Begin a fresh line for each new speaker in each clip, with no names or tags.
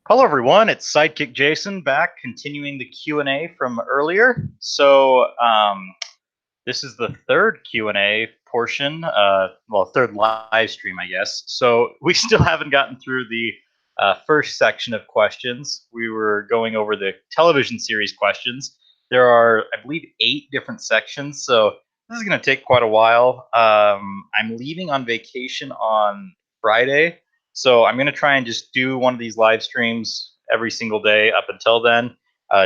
Hello everyone, it's Sidekickjason back continuing the Q&A from earlier. This is the third Q&A portion, third live stream, I guess. So we still haven't gotten through the first section of questions. We were going over the television series questions. There are, I believe, 8 different sections, so this is going to take quite a while. I'm leaving on vacation on Friday, so I'm going to try and just do one of these live streams every single day up until then.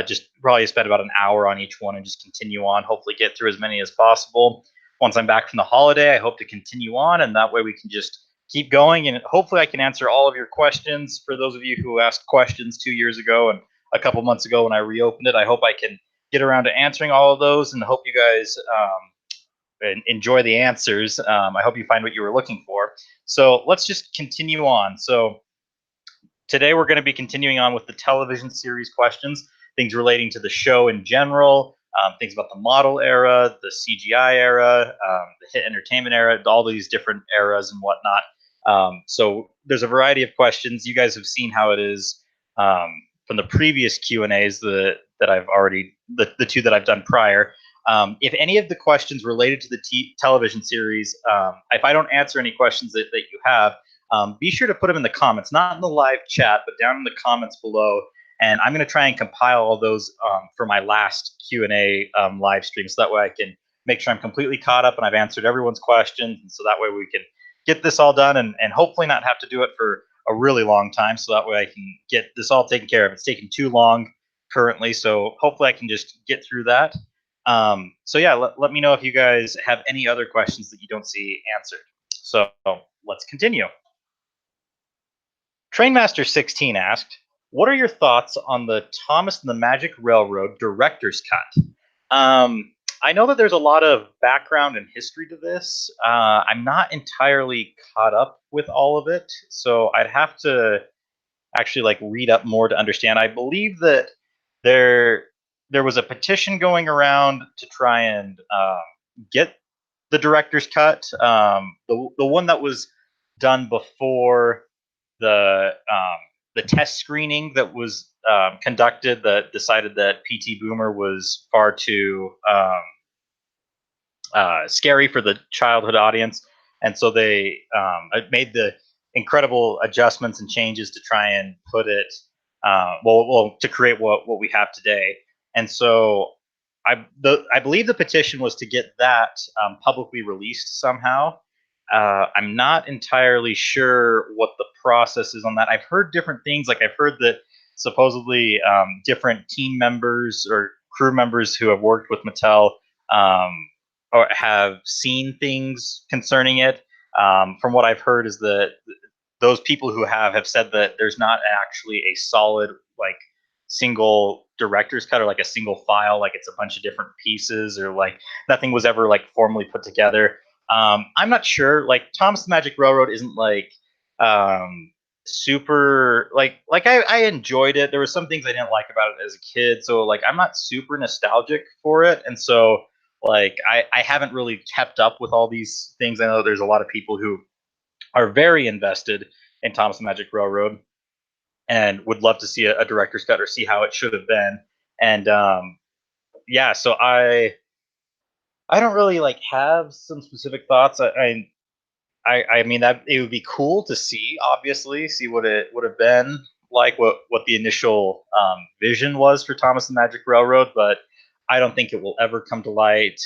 Just probably spend about an hour on each one and just continue on. Hopefully, get through as many as possible. Once I'm back from the holiday, I hope to continue on, and that way we can just keep going. And hopefully, I can answer all of your questions. For those of you who asked questions 2 years ago and a couple months ago when I reopened it, I hope I can get around to answering all of those, and hope you guys enjoy the answers. I hope you find what you were looking for. So let's just continue on. So today we're going to be continuing on with the television series questions, things relating to the show in general, things about the model era, the CGI era, the hit entertainment era, all these different eras and whatnot. So there's a variety of questions. You guys have seen how it is from the previous Q&As that I've already, the two that I've done prior. If any of the questions related to the television series, if I don't answer any questions that you have, be sure to put them in the comments, not in the live chat, but down in the comments below. And I'm going to try and compile all those for my last Q&A live stream, so that way I can make sure I'm completely caught up and I've answered everyone's questions. And so that way we can get this all done and hopefully not have to do it for a really long time. So that way I can get this all taken care of. It's taking too long currently, so hopefully I can just get through that. So yeah, let me know if you guys have any other questions that you don't see answered. So let's continue. Trainmaster16 asked, what are your thoughts on the Thomas and the Magic Railroad director's cut? I know that there's a lot of background and history to this. I'm not entirely caught up with all of it, so I'd have to actually read up more to understand. I believe that there was a petition going around to try and get the director's cut. The one that was done before the test screening that was conducted that decided that PT Boomer was far too scary for the childhood audience, and so they made the incredible adjustments and changes to try and put it to create what we have today. And so I believe the petition was to get that publicly released somehow. I'm not entirely sure what the process is on that. I've heard different things. I've heard that supposedly different team members or crew members who have worked with Mattel or have seen things concerning it. From what I've heard is that those people who have said that there's not actually a solid single director's cut or a single file, it's a bunch of different pieces, or nothing was ever formally put together. I'm not sure. Thomas the Magic Railroad isn't super I enjoyed it. There were some things I didn't like about it as a kid, so I'm not super nostalgic for it, and so I haven't really kept up with all these things. I know there's a lot of people who are very invested in Thomas the Magic Railroad and would love to see a director's cut or see how it should have been. And yeah, so I don't really have some specific thoughts. I mean that it would be cool to see, obviously, see what it would have been what the initial vision was for Thomas the Magic Railroad, but I don't think it will ever come to light.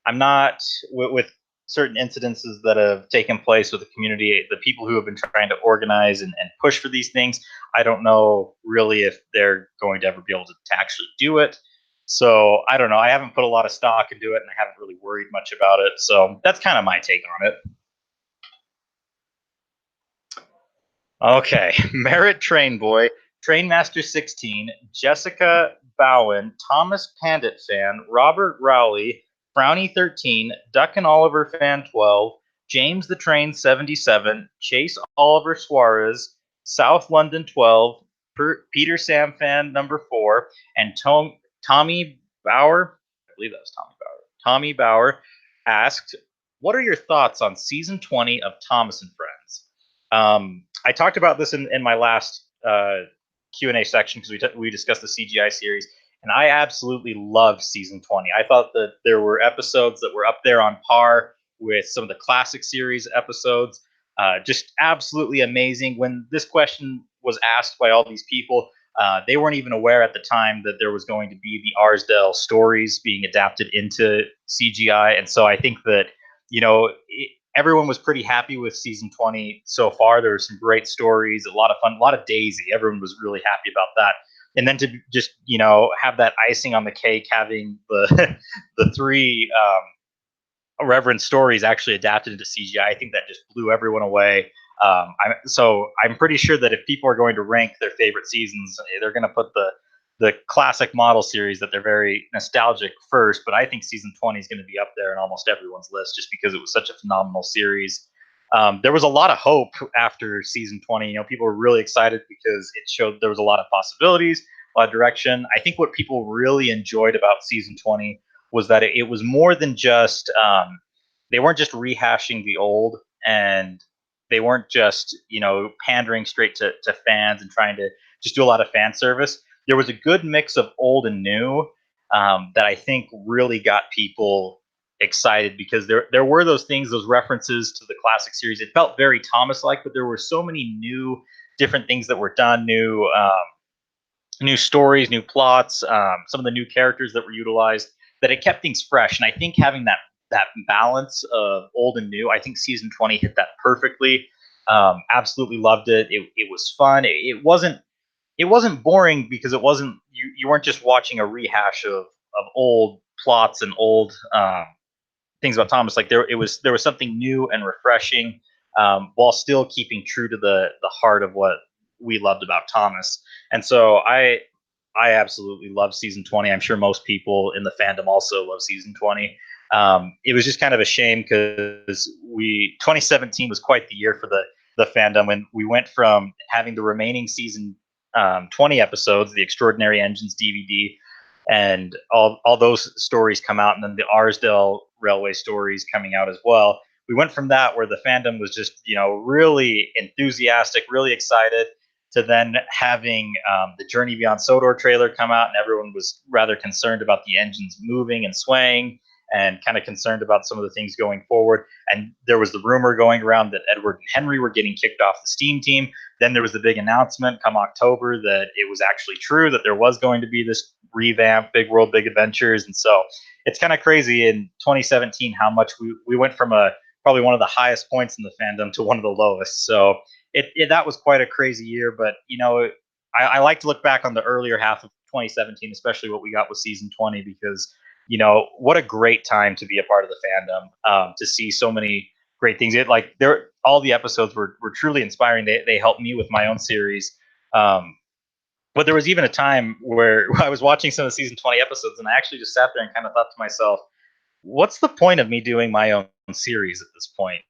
I'm not with certain incidences that have taken place with the community, the people who have been trying to organize and push for these things. I don't know really if they're going to ever be able to actually do it. So I don't know. I haven't put a lot of stock into it, and I haven't really worried much about it. So that's kind of my take on it. Okay, Merritt Train Boy, Trainmaster 16, Jessica Bowen, Thomas Pandit fan, Robert Rowley, Frowny 13, Duck and Oliver fan 12, James the Train 77, Chase Oliver Suarez, South London 12, Peter Sam fan number 4, and Tommy Bauer, I believe that was Tommy Bauer. Tommy Bauer asked, "What are your thoughts on season 20 of Thomas and Friends?" I talked about this in my last Q&A section because we discussed the CGI series, and I absolutely loved season 20. I thought that there were episodes that were up there on par with some of the classic series episodes. Just absolutely amazing. When this question was asked by all these people, they weren't even aware at the time that there was going to be the Arsdale stories being adapted into CGI, and so I think that everyone was pretty happy with season 20 so far. There were some great stories, a lot of fun, a lot of Daisy. Everyone was really happy about that. And then to just have that icing on the cake, having the the three Reverend stories actually adapted into CGI, I think that just blew everyone away. I'm pretty sure that if people are going to rank their favorite seasons, they're going to put the classic model series that they're very nostalgic first. But I think season 20 is going to be up there in almost everyone's list just because it was such a phenomenal series. There was a lot of hope after season 20. People were really excited because it showed there was a lot of possibilities, a lot of direction. I think what people really enjoyed about season 20 was that it was more than just they weren't just rehashing the old, and they weren't just pandering straight to fans and trying to just do a lot of fan service. There was a good mix of old and new that I think really got people excited because there were those things, those references to the classic series. It felt very Thomas like, but there were so many new different things that were done, new stories, new plots, some of the new characters that were utilized, that it kept things fresh. And I think having that balance of old and new, I think season 20 hit that perfectly. Absolutely loved it. It was fun. It wasn't boring because it wasn't you weren't just watching a rehash of old plots and old things about Thomas. Like there was something new and refreshing, while still keeping true to the heart of what we loved about Thomas. And so I absolutely love season 20. I'm sure most people in the fandom also love season 20. It was just kind of a shame because 2017 was quite the year for the fandom, and we went from having the remaining season 20 episodes, the Extraordinary Engines DVD, and all those stories come out, and then the Arsdale Railway stories coming out as well. We went from that, where the fandom was just really enthusiastic, really excited, to then having the Journey Beyond Sodor trailer come out, and everyone was rather concerned about the engines moving and swaying, and kind of concerned about some of the things going forward. And there was the rumor going around that Edward and Henry were getting kicked off the Steam team. Then there was the big announcement come October that it was actually true, that there was going to be this revamp, Big World, Big Adventures. And so it's kind of crazy in 2017 how much we went from probably one of the highest points in the fandom to one of the lowest. So that was quite a crazy year. But I like to look back on the earlier half of 2017, especially what we got with season 20, because what a great time to be a part of the fandom, to see so many great things. All the episodes were truly inspiring. They helped me with my own series. But there was even a time where I was watching some of the season 20 episodes, and I actually just sat there and kind of thought to myself, what's the point of me doing my own series at this point?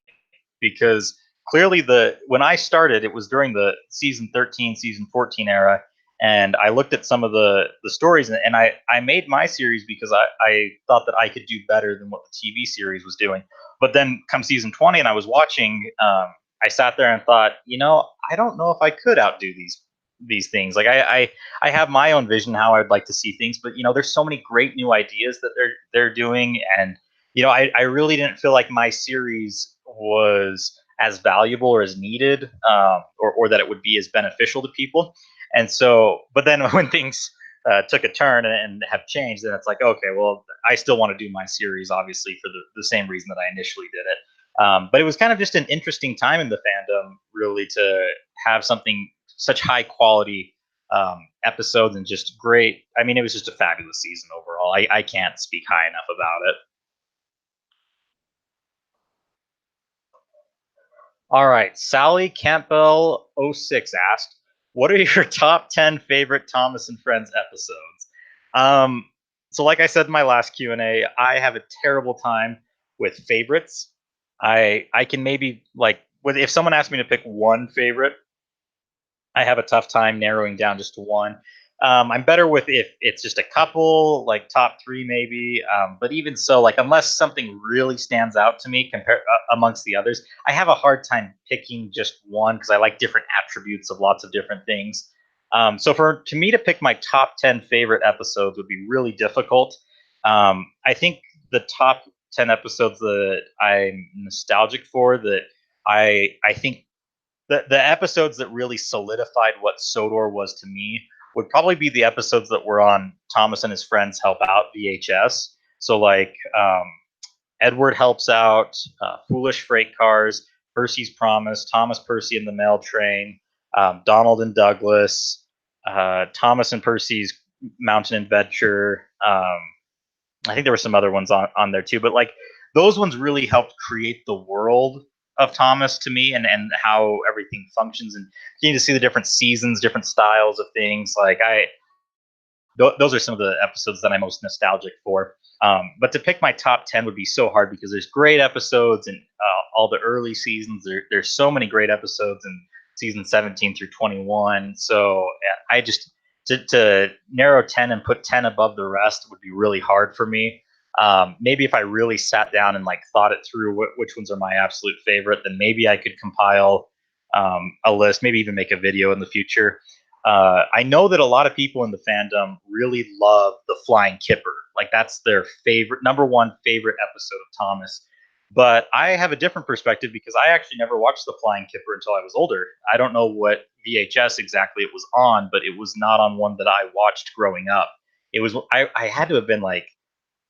Because clearly when I started, it was during the season 13, season 14 era, and I looked at some of the stories, and I made my series because I thought that I could do better than what the TV series was doing. But then come season 20, and I was watching, I sat there and thought, I don't know if I could outdo these things. Like I have my own vision how I'd like to see things, but there's so many great new ideas that they're doing, and I really didn't feel like my series was as valuable or as needed, or that it would be as beneficial to people. And so, but then when things took a turn and have changed, then it's like, okay, well, I still want to do my series, obviously, for the same reason that I initially did it. But it was kind of just an interesting time in the fandom, really, to have something such high quality episodes and just great. I mean, it was just a fabulous season overall. I can't speak high enough about it. All right. Sally Campbell 06 asked, what are your top 10 favorite Thomas and Friends episodes? Um, so like I said in my last Q&A, I have a terrible time with favorites. I can maybe if someone asked me to pick one favorite, I have a tough time narrowing down just to one. I'm better with if it's just a couple, like top three maybe. But even so, like unless something really stands out to me compared amongst the others, I have a hard time picking just one because I like different attributes of lots of different things. So for to me to pick my top 10 favorite episodes would be really difficult. I think the top 10 episodes that I'm nostalgic for, that I think the episodes that really solidified what Sodor was to me would probably be the episodes that were on Thomas and his friends help out VHS. So like Edward helps out, Foolish Freight Cars, Percy's Promise, Thomas Percy and the Mail Train, Donald and Douglas, Thomas and Percy's Mountain Adventure. I think there were some other ones on there too, but like those ones really helped create the world of Thomas to me, and how everything functions, and getting to see the different seasons, different styles of things. Like those are some of the episodes that I'm most nostalgic for. But to pick my top 10 would be so hard because there's great episodes in all the early seasons. There's so many great episodes in season 17 through 21. So I just to narrow 10 and put 10 above the rest would be really hard for me. Maybe if I really sat down and like thought it through, which ones are my absolute favorite, then maybe I could compile a list, maybe even make a video in the future. I know that a lot of people in the fandom really love the Flying Kipper. Like that's their favorite, number one favorite episode of Thomas. But I have a different perspective because I actually never watched the Flying Kipper until I was older. I don't know what VHS exactly it was on, but it was not on one that I watched growing up. It was I had to have been like,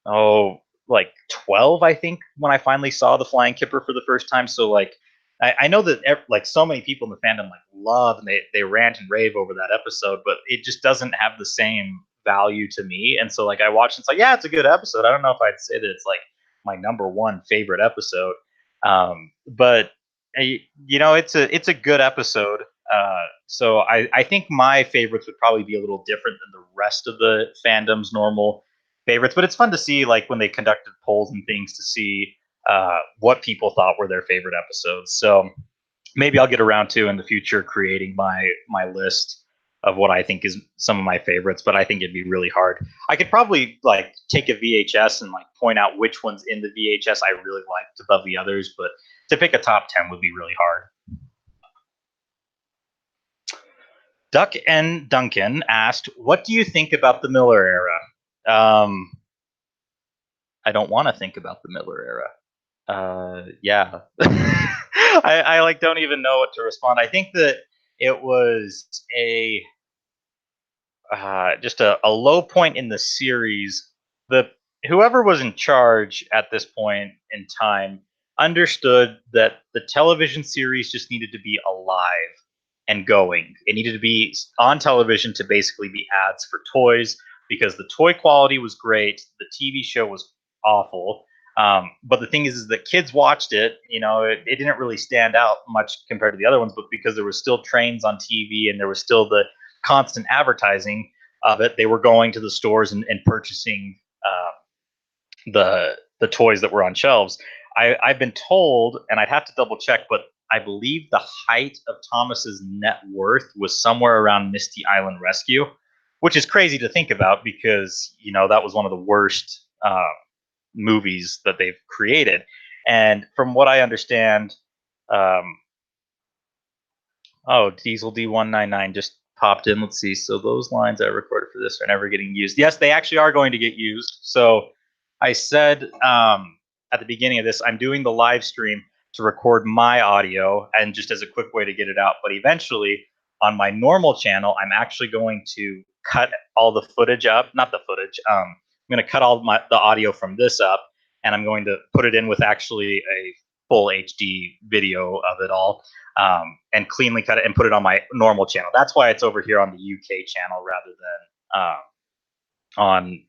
oh, like 12, I think, when I finally saw the Flying Kipper for the first time. So like I know that like so many people in the fandom like love, and they rant and rave over that episode, but it just doesn't have the same value to me. And so like I watched and it's like, yeah, it's a good episode. I don't know if I'd say that it's like my number one favorite episode. But it's a good episode. So I think my favorites would probably be a little different than the rest of the fandom's normal favorites, but it's fun to see like when they conducted polls and things to see what people thought were their favorite episodes. So maybe I'll get around to in the future creating my list of what I think is some of my favorites, but I think it'd be really hard. I could probably like take a VHS and like point out which ones in the VHS I really liked above the others, but to pick a top 10 would be really hard. Duck and Duncan asked, "What do you think about the Miller era?" I don't want to think about the Miller era. Yeah. I like don't even know what to respond. I think that it was a just a low point in the series. The Whoever was in charge at this point in time understood that the television series just needed to be alive and going. It needed to be on television to basically be ads for toys because the toy quality was great. The TV show was awful. But the thing is that kids watched it. It didn't really stand out much compared to the other ones, but because there was still trains on TV and there was still the constant advertising of it, they were going to the stores and purchasing the toys that were on shelves. I've been told, and I'd have to double check, but I believe the height of Thomas's net worth was somewhere around Misty Island Rescue, which is crazy to think about because that was one of the worst movies that they've created. And from what I understand, um, oh, Diesel D199 just popped in. Let's see. So those lines I recorded for this are never getting used. Yes, they actually are going to get used. So I said at the beginning of this, I'm doing the live stream to record my audio and just as a quick way to get it out. But eventually, on my normal channel, I'm actually going to cut all the footage up. Not the footage. I'm going to cut all the audio from this up, and I'm going to put it in with actually a full HD video of it all, and cleanly cut it and put it on my normal channel. That's why it's over here on the UK channel rather than on,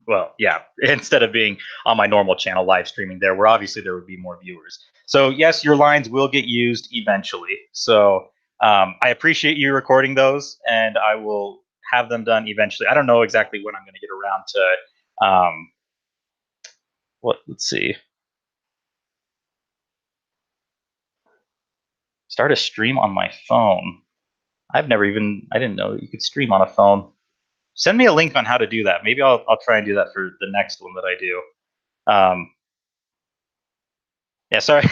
well, yeah, instead of being on my normal channel live streaming there, where obviously there would be more viewers. So yes, your lines will get used eventually. So I appreciate you recording those, and I will have them done eventually. I don't know exactly when I'm going to get around to let's see. Start a stream on my phone. I didn't know that you could stream on a phone. Send me a link on how to do that. Maybe I'll try and do that for the next one that I do. Yeah, sorry,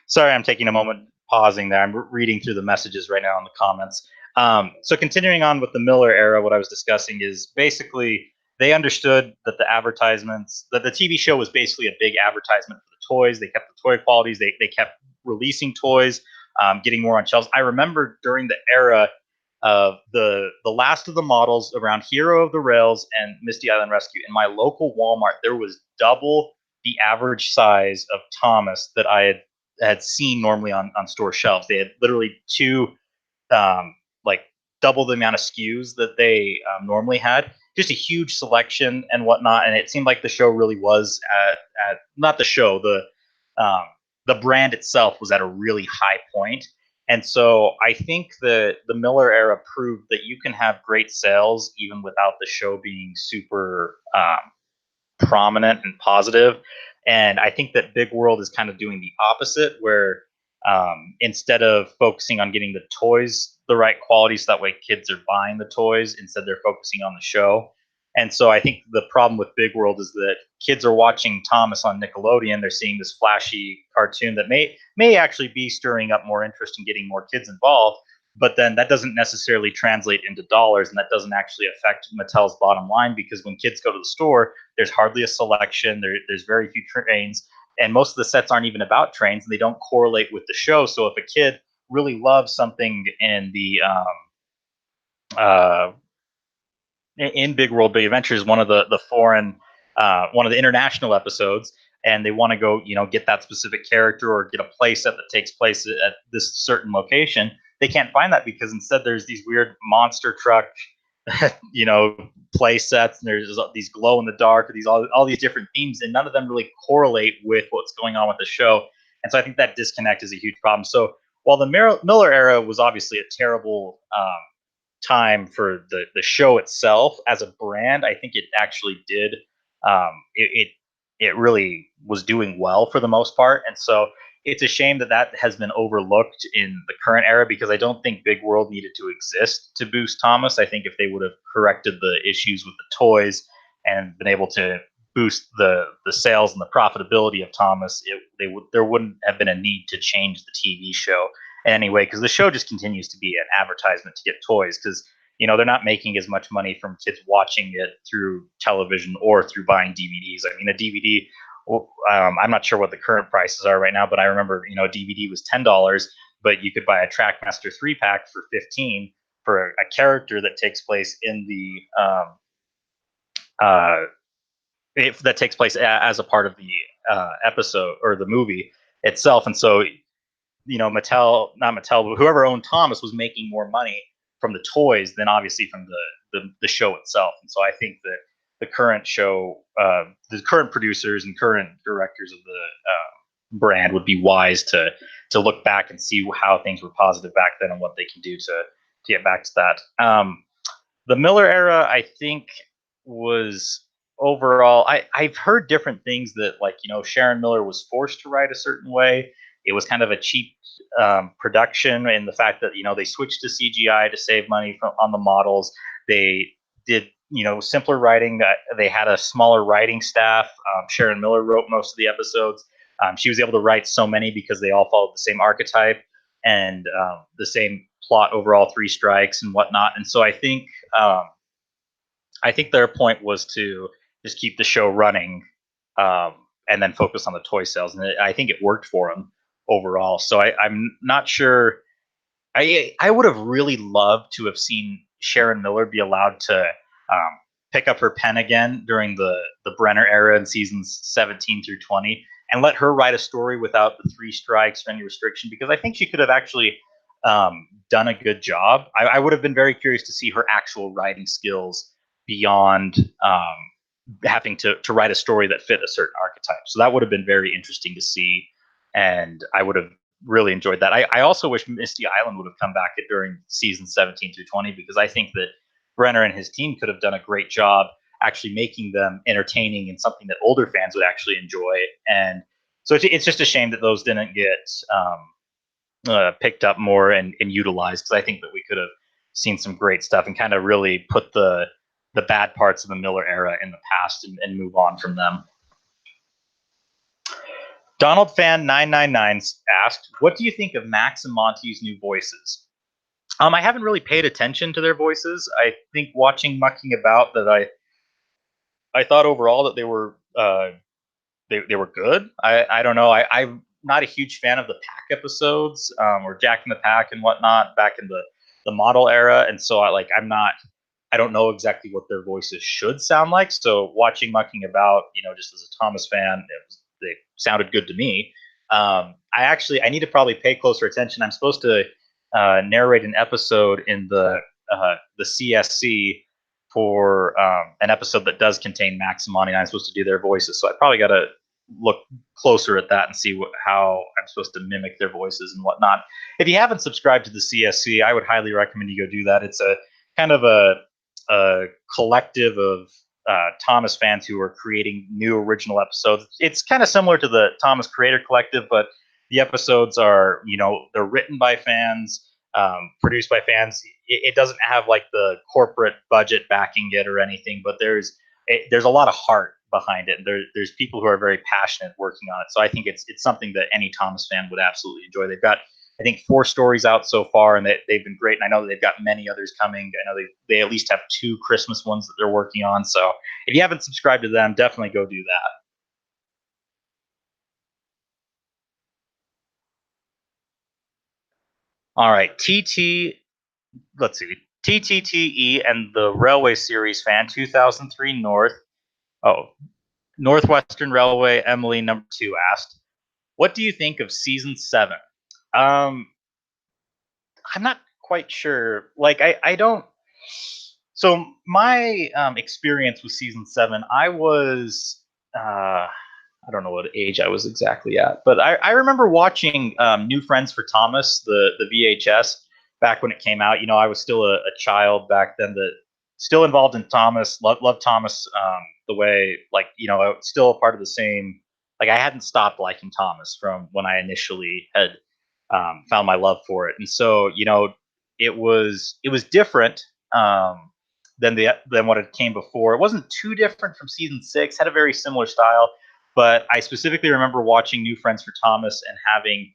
sorry, I'm taking a moment pausing there. I'm reading through the messages right now in the comments. So continuing on with the Miller era, what I was discussing is basically they understood that that the TV show was basically a big advertisement for the toys. They kept the toy qualities. They kept releasing toys, getting more on shelves. I remember during the era of the last of the models around Hero of the Rails and Misty Island Rescue in my local Walmart, there was double the average size of Thomas that I had seen normally on store shelves. They had literally two like double the amount of SKUs that they normally had. Just a huge selection and whatnot, and it seemed like the show really was at not the show, um, the brand itself was at a really high point. And so I think the Miller era proved that you can have great sales even without the show being super prominent and positive. And I think that Big World is kind of doing the opposite, where instead of focusing on getting the toys the right quality, so that way kids are buying the toys, instead they're focusing on the show. And so I think the problem with Big World is that kids are watching Thomas on Nickelodeon. They're seeing this flashy cartoon that may actually be stirring up more interest and getting more kids involved, but then that doesn't necessarily translate into dollars, and that doesn't actually affect Mattel's bottom line, because when kids go to the store, there's hardly a selection. There's very few trains, and most of the sets aren't even about trains, and they don't correlate with the show. So if a kid really loves something uh, in Big World Big Adventures, one of the foreign, one of the international episodes, and they want to go, get that specific character or get a playset that takes place at this certain location, they can't find that because instead there's these weird monster truck, you know, play sets, and there's these glow in the dark, or these all these different themes, and none of them really correlate with what's going on with the show. And so I think that disconnect is a huge problem. So while the Miller era was obviously a terrible time for the show itself as a brand, I think it actually did. It really was doing well for the most part, and so it's a shame that that has been overlooked in the current era, because I don't think Big World needed to exist to boost Thomas. I think if they would have corrected the issues with the toys and been able to boost the sales and the profitability of Thomas, there wouldn't have been a need to change the TV show anyway, because the show just continues to be an advertisement to get toys, because they're not making as much money from kids watching it through television or through buying DVDs. I mean, a DVD, I'm not sure what the current prices are right now, but I remember, a DVD was $10, but you could buy a Trackmaster 3-pack for 15 for a character that takes place in the that takes place as a part of the episode or the movie itself. And so, Mattel, not Mattel, but whoever owned Thomas was making more money from the toys than obviously from the show itself. And so I think that the current show, the current producers and current directors of the brand would be wise to look back and see how things were positive back then and what they can do to get back to that. The Miller era, I think, was overall. I've heard different things that, like, Sharon Miller was forced to write a certain way. It was kind of a cheap production, and the fact that they switched to CGI to save money on the models. They did simpler writing. They had a smaller writing staff. Sharon Miller wrote most of the episodes. She was able to write so many because they all followed the same archetype and the same plot over all three strikes and whatnot. And so I think their point was to just keep the show running, and then focus on the toy sales, and I think it worked for them overall. So I'm not sure. I would have really loved to have seen Sharon Miller be allowed to um, pick up her pen again during the Brenner era in seasons 17 through 20, and let her write a story without the three strikes or any restriction, because I think she could have actually done a good job. I would have been very curious to see her actual writing skills beyond having to write a story that fit a certain archetype. So that would have been very interesting to see, and I would have really enjoyed that. I also wish Misty Island would have come back during season 17 through 20, because I think that Brenner and his team could have done a great job actually making them entertaining and something that older fans would actually enjoy. And so it's just a shame that those didn't get picked up more and utilized, because I think that we could have seen some great stuff and kind of really put the bad parts of the Miller era in the past and move on from them. Donald Fan 999 asked, "What do you think of Max and Monty's new voices?" I haven't really paid attention to their voices. I think watching Mucking About that I thought overall that they were good. I don't know. I'm not a huge fan of the Pack episodes or Jack in the Pack and whatnot back in the model era, and so I'm not. I don't know exactly what their voices should sound like. So watching Mucking About, just as a Thomas fan, they sounded good to me. I need to probably pay closer attention. I'm supposed to narrate an episode in the CSC for an episode that does contain Max and Monty, and I'm supposed to do their voices. So I probably got to look closer at that and see how I'm supposed to mimic their voices and whatnot. If you haven't subscribed to the CSC, I would highly recommend you go do that. It's a kind of a collective of Thomas fans who are creating new original episodes. It's kind of similar to the Thomas Creator Collective, but the episodes are, they're written by fans, produced by fans. It doesn't have like the corporate budget backing it or anything, but there's a lot of heart behind it. There's people who are very passionate working on it. So I think it's something that any Thomas fan would absolutely enjoy. They've got, I think, 4 stories out so far, and they've been great. And I know that they've got many others coming. I know they at least have 2 Christmas ones that they're working on. So if you haven't subscribed to them, definitely go do that. All right, let's see, TTTE and the Railway Series fan, 2003 North. Oh, Northwestern Railway Emily number 2 asked, "What do you think of season 7?" Um, I'm not quite sure. I don't. So my experience with season 7, I was I don't know what age I was exactly at, but I remember watching New Friends for Thomas, the VHS, back when it came out. I was still a child back then, that still involved in Thomas, loved Thomas the way, I was still a part of the same. Like, I hadn't stopped liking Thomas from when I initially had found my love for it, and so it was different than what it came before. It wasn't too different from season 6; had a very similar style, but I specifically remember watching New Friends for Thomas and having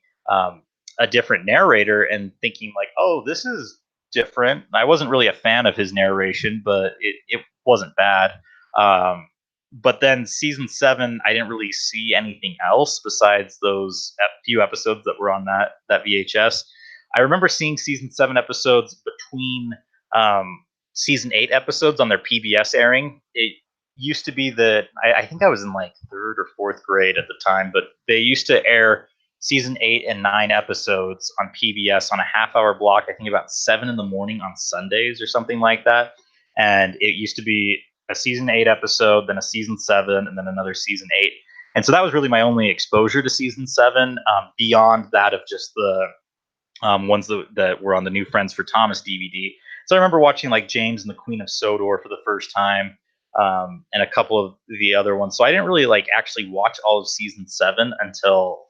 a different narrator and thinking like, "Oh, this is different." I wasn't really a fan of his narration, but it wasn't bad. Um, but then season 7, I didn't really see anything else besides those few episodes that were on that VHS. I remember seeing season 7 episodes between season 8 episodes on their PBS airing. It used to be that I think I was in like 3rd or 4th grade at the time, but they used to air season 8 and 9 episodes on PBS on a half-hour block. I think about 7 in the morning on Sundays or something like that. And it used to be a season 8 episode, then a season 7, and then another season 8. And so that was really my only exposure to season 7, beyond that of just the ones that were on the New Friends for Thomas DVD. So I remember watching like James and the Queen of Sodor for the first time, and a couple of the other ones. So I didn't really like actually watch all of season 7 until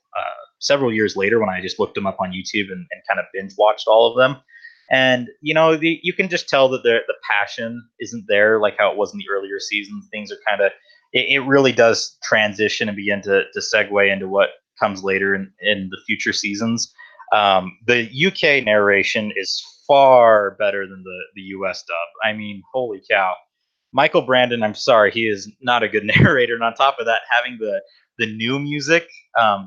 several years later, when I just looked them up on YouTube and kind of binge watched all of them. And you can just tell that the passion isn't there like how it was in the earlier seasons. Things are kind of, it really does transition and begin to segue into what comes later in the future seasons. The UK narration is far better than the US dub. I mean, holy cow. Michael Brandon, I'm sorry, he is not a good narrator. And on top of that, having the new music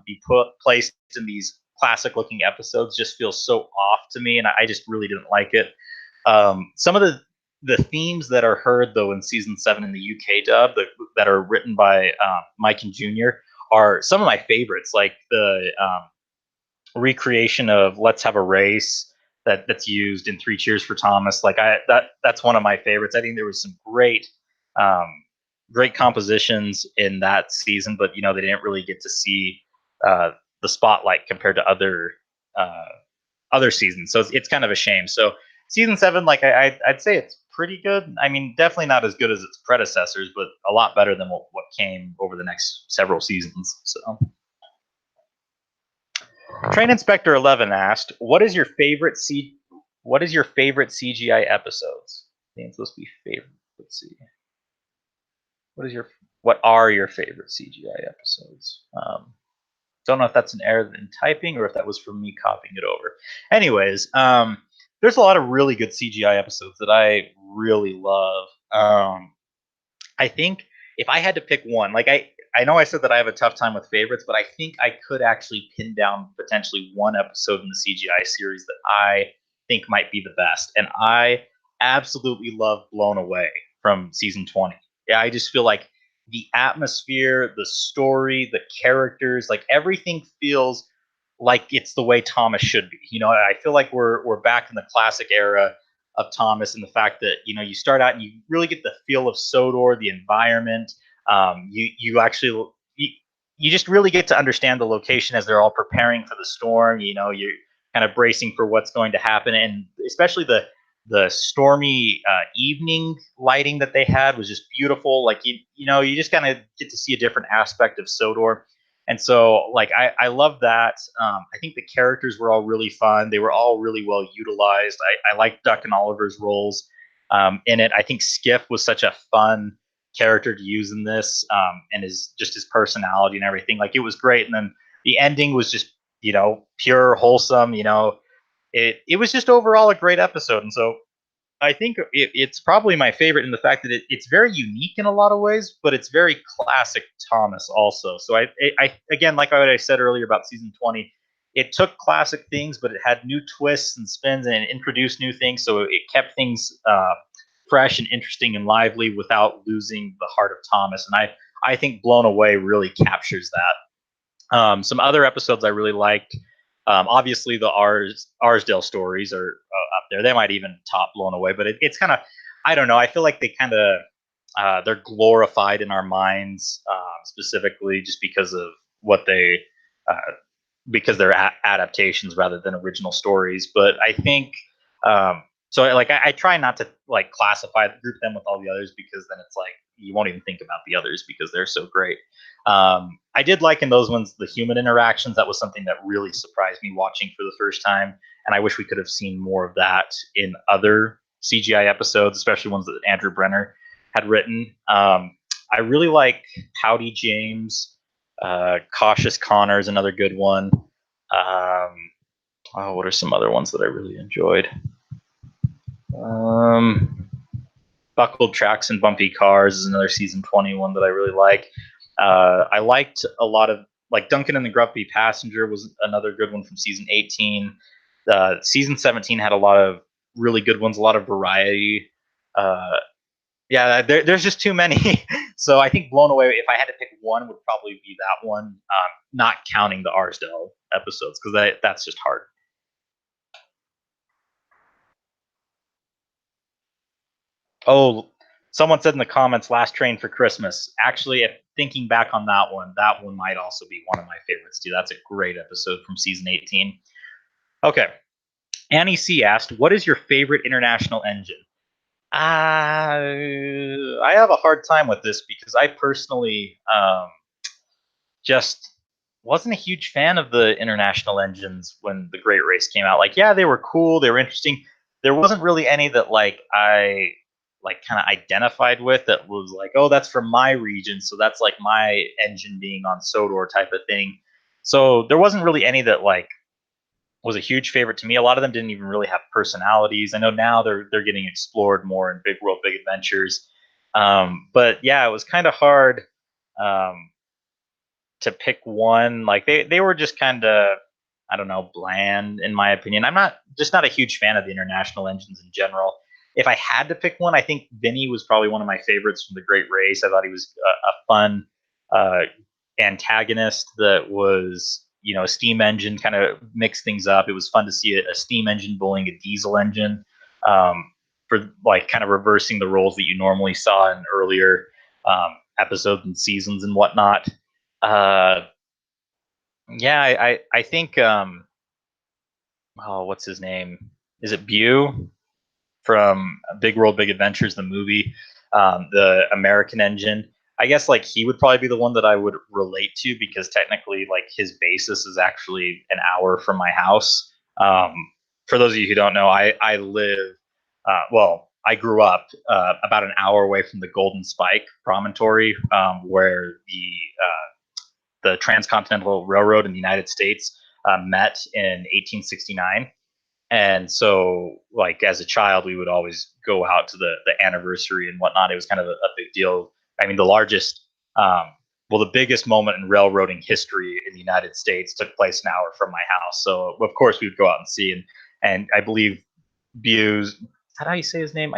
be placed in these classic looking episodes just feels so off to me, and I just really didn't like it. Some of the themes that are heard though in season 7 in the UK dub that are written by Mike and Junior are some of my favorites, like the recreation of "Let's Have a Race" that's used in Three Cheers for Thomas. That's one of my favorites. I think there was some um, great compositions in that season, but they didn't really get to see the spotlight compared to uh, other seasons. So it's kind of a shame. So season 7, like I'd say it's pretty good. I mean, definitely not as good as its predecessors, but a lot better than what came over the next several seasons. So. Train Inspector 11 asked, What is your favorite CGI episodes?" I think it's supposed to be favorite. Let's see. What is your what are your favorite CGI episodes? Don't know if that's an error in typing or if that was from me copying it over. Anyways, there's a lot of really good CGI episodes that I really love. I think if I had to pick one, like I know I said that I have a tough time with favorites, but I think I could actually pin down potentially one episode in the CGI series that I think might be the best. And I absolutely love Blown Away from season 20. Yeah, I just feel like the atmosphere, the story, the characters, like everything feels like it's the way Thomas should be. You know, I feel like we're back in the classic era of Thomas, and the fact that you start out and you really get the feel of Sodor, the environment. You actually you just really get to understand the location as they're all preparing for the storm. You know, you're kind of bracing for what's going to happen, and especially the stormy evening lighting that they had was just beautiful. Like you just kind of get to see a different aspect of Sodor. And so, like, I love that. I think the characters were all really fun. They were all really well utilized. I like Duck and Oliver's roles in it. I think Skiff was such a fun character to use in this, and his personality and everything. Like, it was great. And then the ending was just pure wholesome. It was just overall a great episode. And so I think it's probably my favorite in the fact that it's very unique in a lot of ways, but it's very classic Thomas also. So I again, like what I said earlier about season 20, it took classic things, but it had new twists and spins and introduced new things. So it kept things fresh and interesting and lively without losing the heart of Thomas. And I think Blown Away really captures that. Some other episodes I really liked. Obviously, the Arsdale stories are up there. They might even top Blown Away, but it's kind of, I don't know. I feel like they kind of they're glorified in our minds, specifically just because of what they uh, because they're adaptations rather than original stories. But I think so. Like I try not to like group them with all the others, because then it's like you won't even think about the others because they're so great. I did like in those ones the human interactions. That was something that really surprised me watching for the first time, and I wish we could have seen more of that in other CGI episodes, especially ones that Andrew Brenner had written. I really like Howdy James. Cautious Connor is another good one. What are some other ones that I really enjoyed? Buckled Tracks and Bumpy Cars is another season 21 that I really like. I liked a lot of, like, Duncan and the Grumpy Passenger was another good one from season 18. Season 17 had a lot of really good ones, a lot of variety. There's just too many. So I think Blown Away, if I had to pick one, would probably be that one, not counting the Arsdale episodes, because that's just hard. Oh, someone said in the comments, Last Train for Christmas. Actually, if thinking back on that one might also be one of my favorites too. That's a great episode from season 18. Okay. Annie C asked, what is your favorite international engine? I have a hard time with this because I personally just wasn't a huge fan of the international engines when the Great Race came out. Like, yeah, they were cool, they were interesting. There wasn't really any that like I like kind of identified with, that was like, oh, that's from my region, so that's like my engine being on Sodor type of thing. So there wasn't really any that like was a huge favorite to me. A lot of them didn't even really have personalities. I know now they're getting explored more in Big World Big Adventures. But yeah, it was kind of hard. Um, to pick one. Like they were just kind of, I don't know, bland in my opinion. I'm not a huge fan of the international engines in general. If I had to pick one, I think Vinny was probably one of my favorites from the Great Race. I thought he was a fun uh, antagonist that was, a steam engine, kind of mixed things up. It was fun to see a steam engine bullying a diesel engine, for like kind of reversing the roles that you normally saw in earlier episodes and seasons and whatnot. Uh, yeah, I think what's his name? Is it Bew from Big World Big Adventures, the movie, the American engine? I guess like he would probably be the one that I would relate to, because technically like his basis is actually an hour from my house. For those of you who don't know, I live I grew up about an hour away from the Golden Spike promontory, where the Transcontinental Railroad in the United States met in 1869. And so, like as a child, we would always go out to the anniversary and whatnot. It was kind of a big deal. I mean, the largest, um, well, the biggest moment in railroading history in the United States took place an hour from my house. So of course we would go out and see. And I believe Buse, is that how you say his name?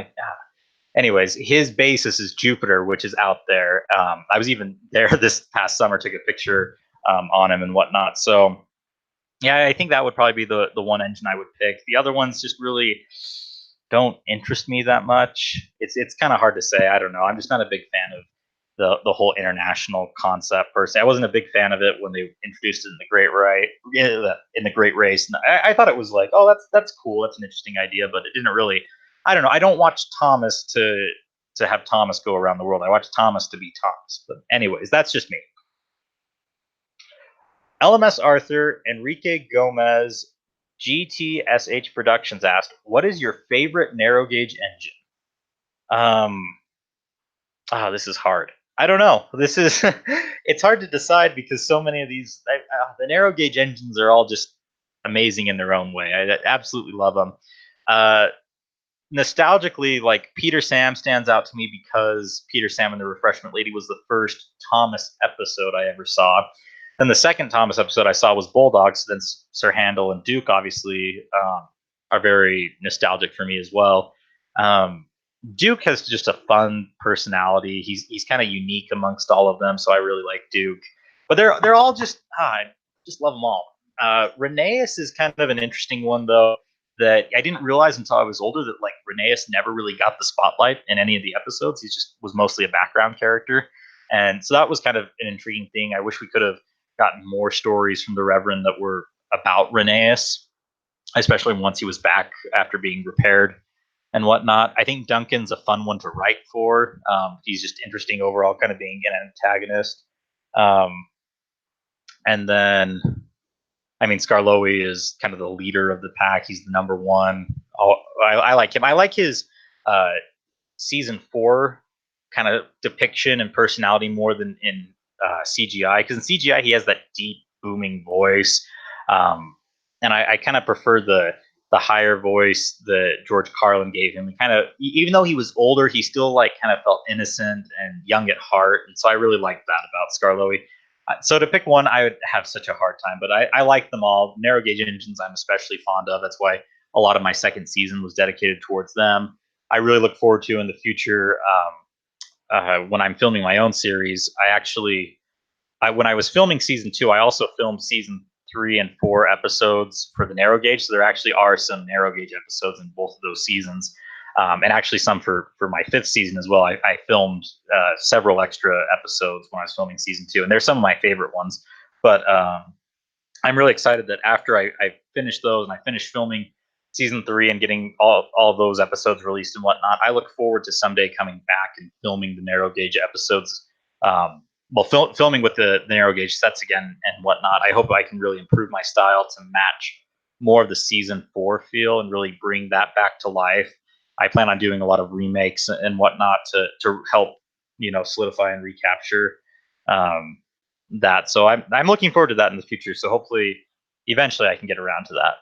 Anyways, his basis is Jupiter, which is out there. I was even there this past summer, took a picture on him and whatnot. So yeah, I think that would probably be the one engine I would pick. The other ones just really don't interest me that much. It's kind of hard to say. I don't know. I'm just not a big fan of the whole international concept per se. I wasn't a big fan of it when they introduced it in the in the Great Race. And I thought it was like, oh, that's cool. That's an interesting idea, but it didn't really. I don't know. I don't watch Thomas to have Thomas go around the world. I watch Thomas to be Thomas. But anyways, that's just me. LMS Arthur, Enrique Gomez, GTSH Productions asked, "What is your favorite narrow gauge engine?" Um, this is hard. I don't know. This is it's hard to decide because so many of these the narrow gauge engines are all just amazing in their own way. I absolutely love them. Uh, Nostalgically, like Peter Sam stands out to me because Peter Sam and the Refreshment Lady was the first Thomas episode I ever saw. And the second Thomas episode I saw was Bulldogs. So then Sir Handel and Duke obviously are very nostalgic for me as well. Um, Duke has just a fun personality. He's kind of unique amongst all of them, so I really like Duke. But they're all just I just love them all. Rheneas is kind of an interesting one though that I didn't realize until I was older that like Rheneas never really got the spotlight in any of the episodes. He just was mostly a background character, and so that was kind of an intriguing thing. I wish we could have gotten more stories from the Reverend that were about Rheneas, especially once he was back after being repaired and whatnot. I think Duncan's a fun one to write for. He's just interesting overall, kind of being an antagonist. Um, and then, I mean, Skarloey is kind of the leader of the pack. He's the number one. I like him. I like his uh, season 4 kind of depiction and personality more than in CGI. Because in CGI he has that deep booming voice, and I kind of prefer the higher voice that George Carlin gave him. Kind of, even though he was older, he still like kind of felt innocent and young at heart, and so I really liked that about Skarloey. So to pick one, I would have such a hard time, but I like them all. Narrow gauge engines, I'm especially fond of. That's why a lot of my second season was dedicated towards them. I really look forward to in the future when I'm filming my own series. When I was filming season 2, I also filmed season 3 and 4 episodes for the narrow gauge. So there actually are some narrow gauge episodes in both of those seasons, and actually some for my 5th season as well. I filmed several extra episodes when I was filming season 2, and they're some of my favorite ones. But I'm really excited that after I finish those and I finish filming season 3 and getting all those episodes released and whatnot, I look forward to someday coming back and filming the narrow gauge episodes. Filming with the narrow gauge sets again and whatnot. I hope I can really improve my style to match more of the season 4 feel and really bring that back to life. I plan on doing a lot of remakes and whatnot to help solidify and recapture um, that. So I'm looking forward to that in the future. So hopefully, eventually, I can get around to that.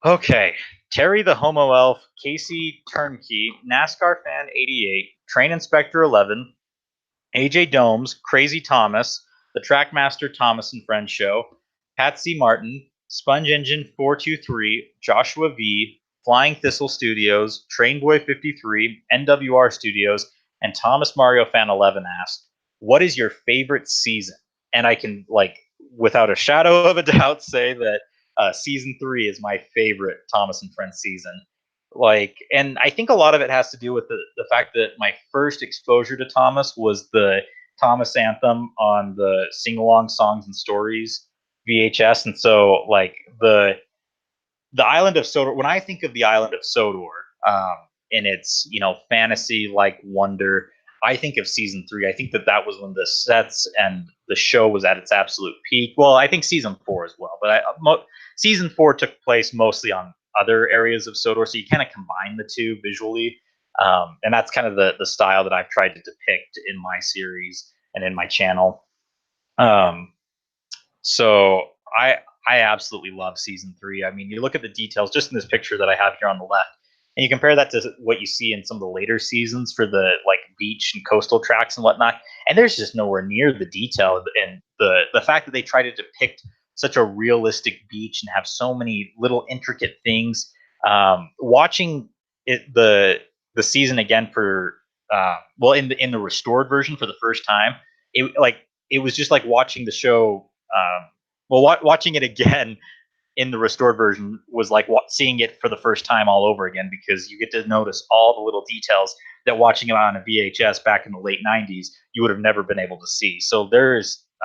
Okay, Terry the Homo Elf, Casey Turnkey, NASCAR Fan 88, Train Inspector 11, AJ Domes, Crazy Thomas, The Trackmaster Thomas and Friends Show, Patsy Martin, Sponge Engine 423, Joshua V, Flying Thistle Studios, Trainboy 53, NWR Studios, and Thomas Mario Fan 11 asked, "What is your favorite season?" And I can, like, without a shadow of a doubt, say that season 3 is my favorite Thomas and Friends season. Like, and I think a lot of it has to do with the fact that my first exposure to Thomas was the Thomas anthem on the sing along songs and stories VHS. And so like the island of Sodor, when I think of the island of Sodor, in its fantasy like wonder, I think of season 3. I think that was when the sets and the show was at its absolute peak. Well, I think season 4 as well, but season 4 took place mostly on other areas of Sodor, so you kind of combine the two visually, and that's kind of the style that I've tried to depict in my series and in my channel. Um, so I absolutely love season three. I mean, you look at the details just in this picture that I have here on the left, and you compare that to what you see in some of the later seasons for the like beach and coastal tracks and whatnot, and there's just nowhere near the detail and the fact that they try to depict such a realistic beach and have so many little intricate things. Watching the season again for well in the restored version for the first time, it was just like watching the show. Watching it again in the restored version was like seeing it for the first time all over again because you get to notice all the little details that watching it on a VHS back in the late 90s you would have never been able to see. So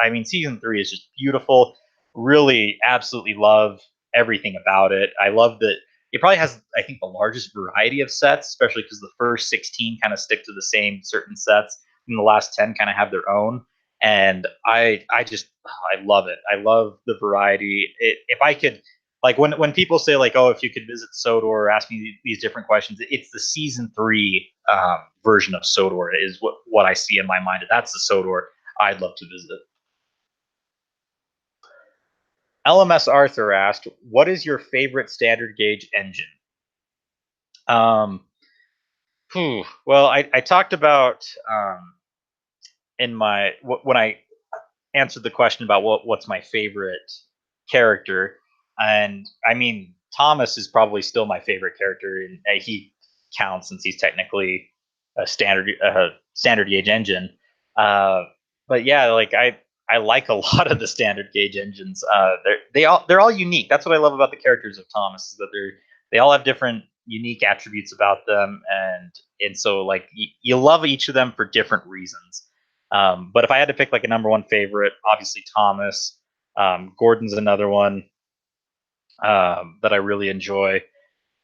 I mean, season three is just beautiful. Really, absolutely love everything about it. I love that it probably has, I think, the largest variety of sets, especially because the first 16 kind of stick to the same certain sets, and the last 10 kind of have their own. And I just I love it. I love the variety. If I could, like when people say like, oh, if you could visit Sodor or ask me these different questions, it's the season three version of Sodor is what I see in my mind. That's the Sodor I'd love to visit. LMS Arthur asked, "What is your favorite standard gauge engine?" Um, well, I talked about in my when I answered the question about what's my favorite character, and I mean Thomas is probably still my favorite character, and he counts since he's technically a standard gauge engine. Uh, but yeah, like I like a lot of the standard gauge engines. They're all unique. That's what I love about the characters of Thomas is that they all have different unique attributes about them, and so like you love each of them for different reasons. But if I had to pick like a number one favorite, obviously Thomas. Gordon's another one that I really enjoy.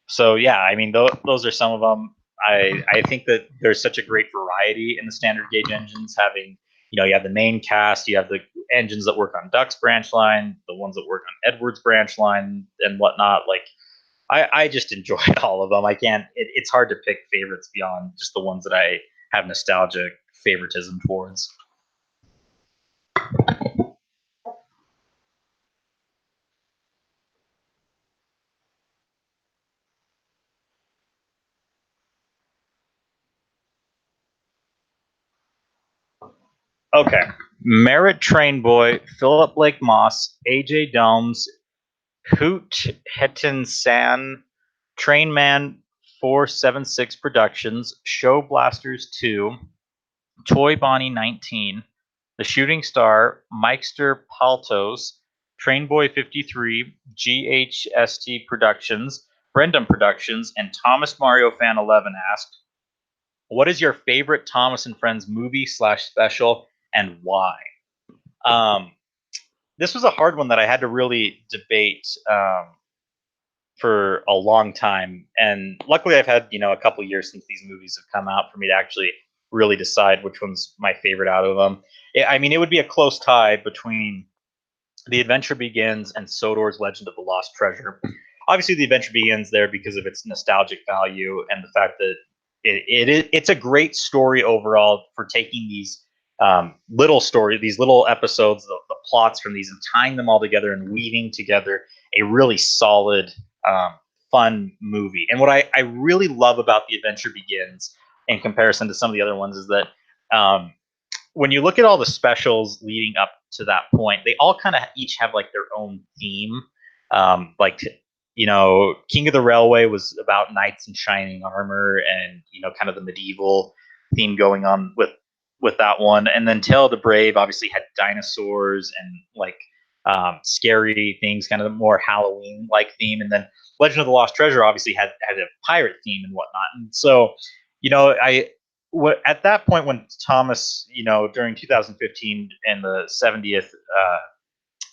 So yeah, I mean those are some of them. I think that there's such a great variety in the standard gauge engines. Having you have the main cast, you have the engines that work on Duck's branch line, the ones that work on Edward's branch line, and whatnot. Like I just enjoy all of them. I can't. It's hard to pick favorites beyond just the ones that I have nostalgic favoritism towards. Okay. Merritt Train Boy, Philip Blake Moss, AJ Domes, Hoot Hetten San, Trainman 476 Productions, Show Blasters 2, Toy Bonnie 19, The Shooting Star, Mikester Paltos, Train Boy 53, GHST Productions, Brendam Productions, and Thomas Mario Fan 11 asked, "What is your favorite Thomas and Friends movie slash special and why?" Um, this was a hard one that I had to really debate for a long time, and luckily I've had a couple years since these movies have come out for me to actually really decide which one's my favorite out of them. I mean, it would be a close tie between The Adventure Begins and Sodor's Legend of the Lost Treasure. Obviously, The Adventure Begins there because of its nostalgic value and the fact that it's a great story overall for taking these these little episodes, the plots from these, and tying them all together and weaving together a really solid, um, fun movie. And what I really love about The Adventure Begins in comparison to some of the other ones is that when you look at all the specials leading up to that point, they all kind of each have like their own theme. Like King of the Railway was about knights in shining armor, and kind of the medieval theme going on with that one. And then Tale of the Brave obviously had dinosaurs and like scary things, kind of the more Halloween like theme. And then Legend of the Lost Treasure obviously had a pirate theme and whatnot. And so, I at that point when Thomas, during 2015 and the 70th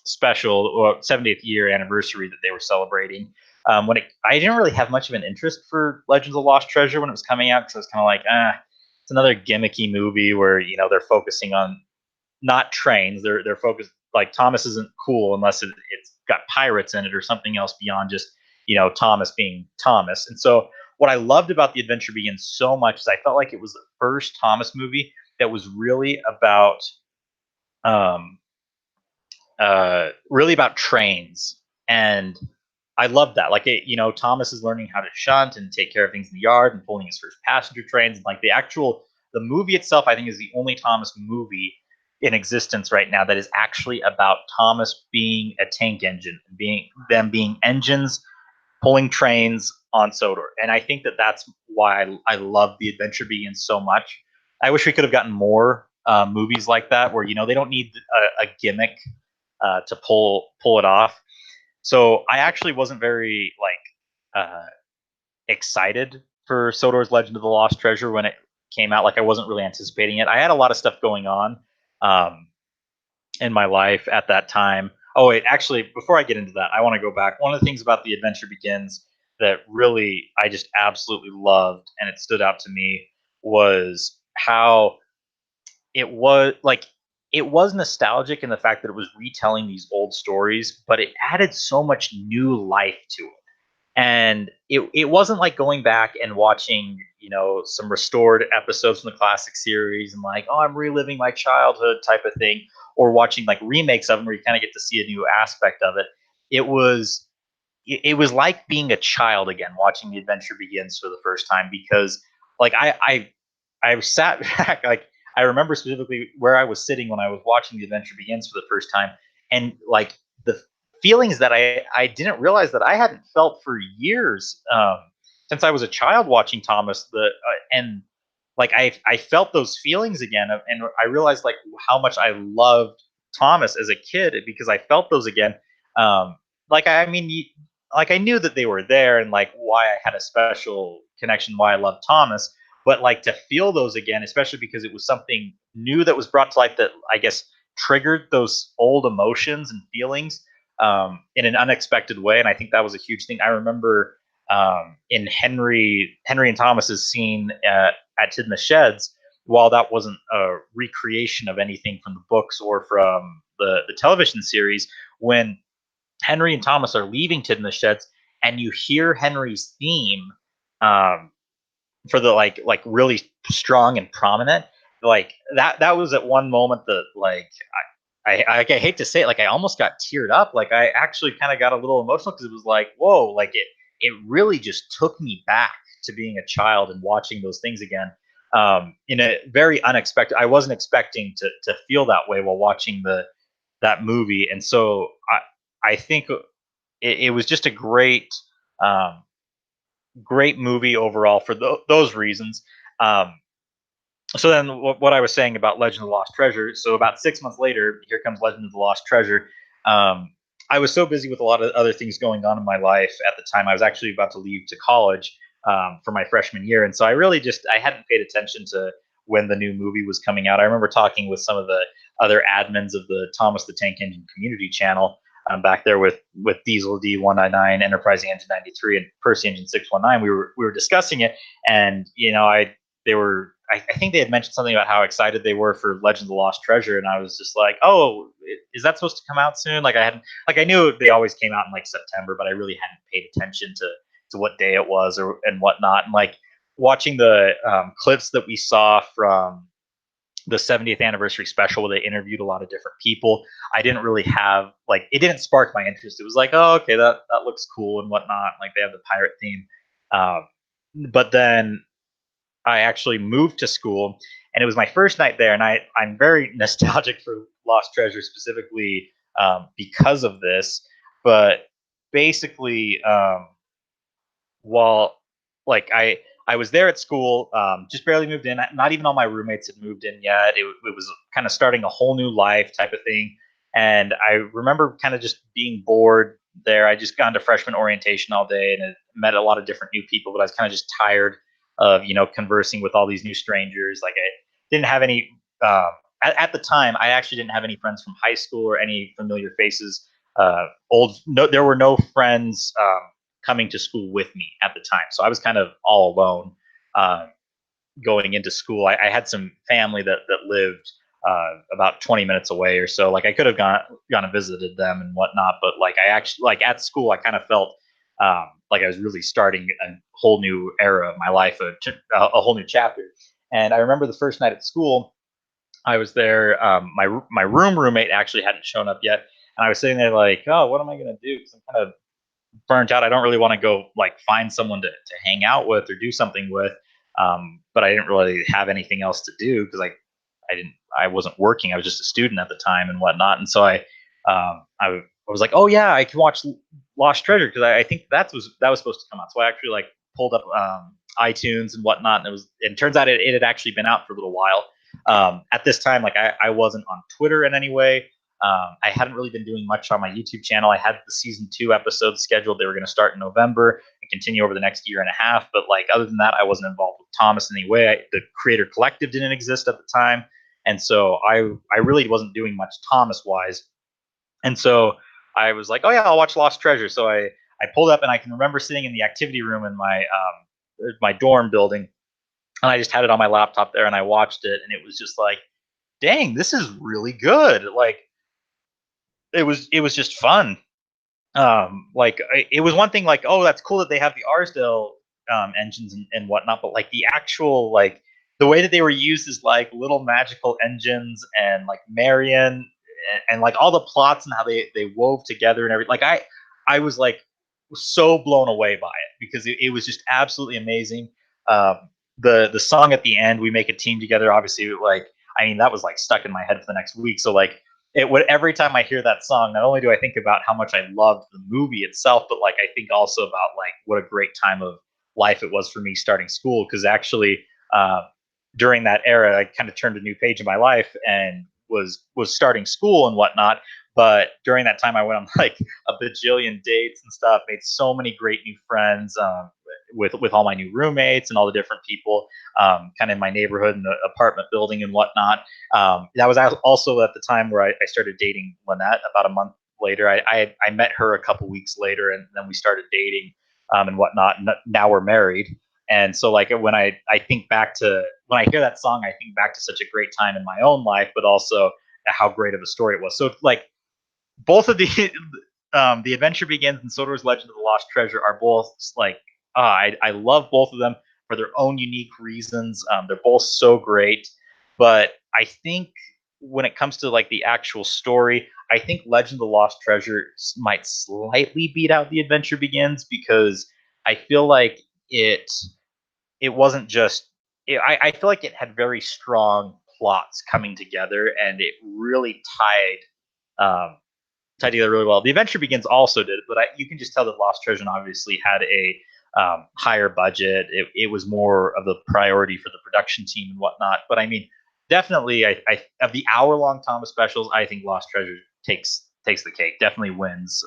special or 70th year anniversary that they were celebrating, I didn't really have much of an interest for Legends of the Lost Treasure when it was coming out because I was kind of like, it's another gimmicky movie where they're focusing on not trains. They're focused like Thomas isn't cool unless it's got pirates in it or something else beyond just Thomas being Thomas. And so what I loved about The Adventure Begins so much is I felt like it was the first Thomas movie that was really about um, really about trains, and I love that. Like, Thomas is learning how to shunt and take care of things in the yard and pulling his first passenger trains. And like the movie itself, I think is the only Thomas movie in existence right now that is actually about Thomas being a tank engine, being engines pulling trains on Sodor. And I think that that's why I love The Adventure Begins so much. I wish we could have gotten more movies like that where they don't need a gimmick to pull it off. So I actually wasn't very excited for Sodor's Legend of the Lost Treasure when it came out. Like I wasn't really anticipating it. I had a lot of stuff going on um, in my life at that time. Oh wait, actually, before I get into that, I want to go back. One of the things about The Adventure Begins that really I just absolutely loved and it stood out to me was how it was nostalgic in the fact that it was retelling these old stories, but it added so much new life to it. And it wasn't like going back and watching, some restored episodes from the classic series and like, oh, I'm reliving my childhood type of thing, or watching like remakes of them where you kind of get to see a new aspect of it. It was like being a child again, watching The Adventure Begins for the first time because like I sat back like I remember specifically where I was sitting when I was watching The Adventure Begins for the first time, and like the feelings that I didn't realize that I hadn't felt for years since I was a child watching Thomas. And like I felt those feelings again, and I realized like how much I loved Thomas as a kid because I felt those again. Like I mean, like I knew that they were there and like why I had a special connection, why I loved Thomas, but like to feel those again, especially because it was something new that was brought to life that I guess triggered those old emotions and feelings in an unexpected way, and I think that was a huge thing. I remember in Henry and Thomas's scene at Tidmouth Sheds, while that wasn't a recreation of anything from the books or from the television series, when Henry and Thomas are leaving Tidmouth Sheds, and you hear Henry's theme um, for the like really strong and prominent, like that was at one moment that like I hate to say it, like I almost got teared up. Like I actually kind of got a little emotional because it was like, whoa, like it really just took me back to being a child and watching those things again. In a very unexpected. I wasn't expecting to feel that way while watching that movie, and so I think it was just a um, great movie overall for those reasons. Um, so then what I was saying about Legend of the Lost Treasure. So about 6 months later, here comes Legend of the Lost Treasure. Um, I was so busy with a lot of other things going on in my life at the time. I was actually about to leave to college for my freshman year, and so I hadn't paid attention to when the new movie was coming out. I remember talking with some of the other admins of the Thomas the Tank Engine community channel back there with Diesel D199, Enterprising Engine 93, and Percy Engine 619. We were discussing it, and they were I think they had mentioned something about how excited they were for Legend of the Lost Treasure, and I was just like, "Oh, is that supposed to come out soon?" Like I knew they always came out in like September, but I really hadn't paid attention to what day it was and whatnot. And like watching the clips that we saw from the 70th anniversary special where they interviewed a lot of different people, I didn't really have like it didn't spark my interest. It was like, oh, okay, that looks cool and whatnot. Like they have the pirate theme, um, but then I actually moved to school, and it was my first night there. And I'm very nostalgic for Lost Treasure specifically because of this. But basically, while like I was there at school, just barely moved in. Not even all my roommates had moved in yet. It was kind of starting a whole new life type of thing. And I remember kind of just being bored there. I just gone to freshman orientation all day and met a lot of different new people, but I was kind of just tired of conversing with all these new strangers. Like I didn't have any at the time. I actually didn't have any friends from high school or any familiar faces. There were no friends coming to school with me at the time. So I was kind of all alone going into school. I had some family that lived about 20 minutes away or so. Like I could have gone and visited them and whatnot, but like I actually like at school, I kind of felt like I was really starting a whole new era of my life, a whole new chapter. And I remember the first night at school, I was there. My room roommate actually hadn't shown up yet, and I was sitting there like, oh, what am I gonna do? Because I'm kind of burnt out. I don't really want to go like find someone to hang out with or do something with. But I didn't really have anything else to do because I wasn't working. I was just a student at the time and whatnot. And so I was like, oh yeah, I can watch Lost Treasure because I think that was supposed to come out. So I actually like pulled up iTunes and whatnot, and it turns out it had actually been out for a little while. At this time, like I wasn't on Twitter in any way. I hadn't really been doing much on my YouTube channel. I had the season 2 episodes scheduled. They were going to start in November and continue over the next year and a half. But like other than that, I wasn't involved with Thomas in any way. The Creator Collective didn't exist at the time, and so I really wasn't doing much Thomas wise. And so I was like, oh yeah, I'll watch Lost Treasure. So I pulled up, and I can remember sitting in the activity room in my dorm building, and I just had it on my laptop there, and I watched it, and it was just like, dang, this is really good. Like it was just fun. Like it was one thing like, oh, that's cool that they have the Arsdale engines and whatnot, but like the actual like the way that they were used as like little magical engines and like Marion and like all the plots and how they wove together and everything. Like I was like so blown away by it because it was just absolutely amazing. Um, the song at the end, "We Make a Team Together," obviously, like I mean, that was like stuck in my head for the next week. So like it would every time I hear that song, not only do I think about how much I loved the movie itself, but like I think also about like what a great time of life it was for me starting school. Because actually, uh, during that era, I kind of turned a new page in my life and was starting school and whatnot. But during that time, I went on like a bajillion dates and stuff. Made so many great new friends with all my new roommates and all the different people kind of in my neighborhood and the apartment building and whatnot. That was also at the time where I started dating Lynette about a month later. I met her a couple weeks later, and then we started dating and whatnot. And now we're married. And so, like when I think back to when I hear that song, I think back to such a great time in my own life, but also how great of a story it was. So, like both of the Adventure Begins and Sotor's Legend of the Lost Treasure are both like I love both of them for their own unique reasons. They're both so great, but I think when it comes to like the actual story, I think Legend of the Lost Treasure might slightly beat out The Adventure Begins because I feel like it wasn't just I feel like it had very strong plots coming together, and it really tied together really well. The Adventure Begins also did, but you can just tell that Lost Treasure obviously had a higher budget. It was more of the priority for the production team and whatnot. But I mean, definitely, I of the hour-long Thomas specials, I think Lost Treasure takes the cake. Definitely wins.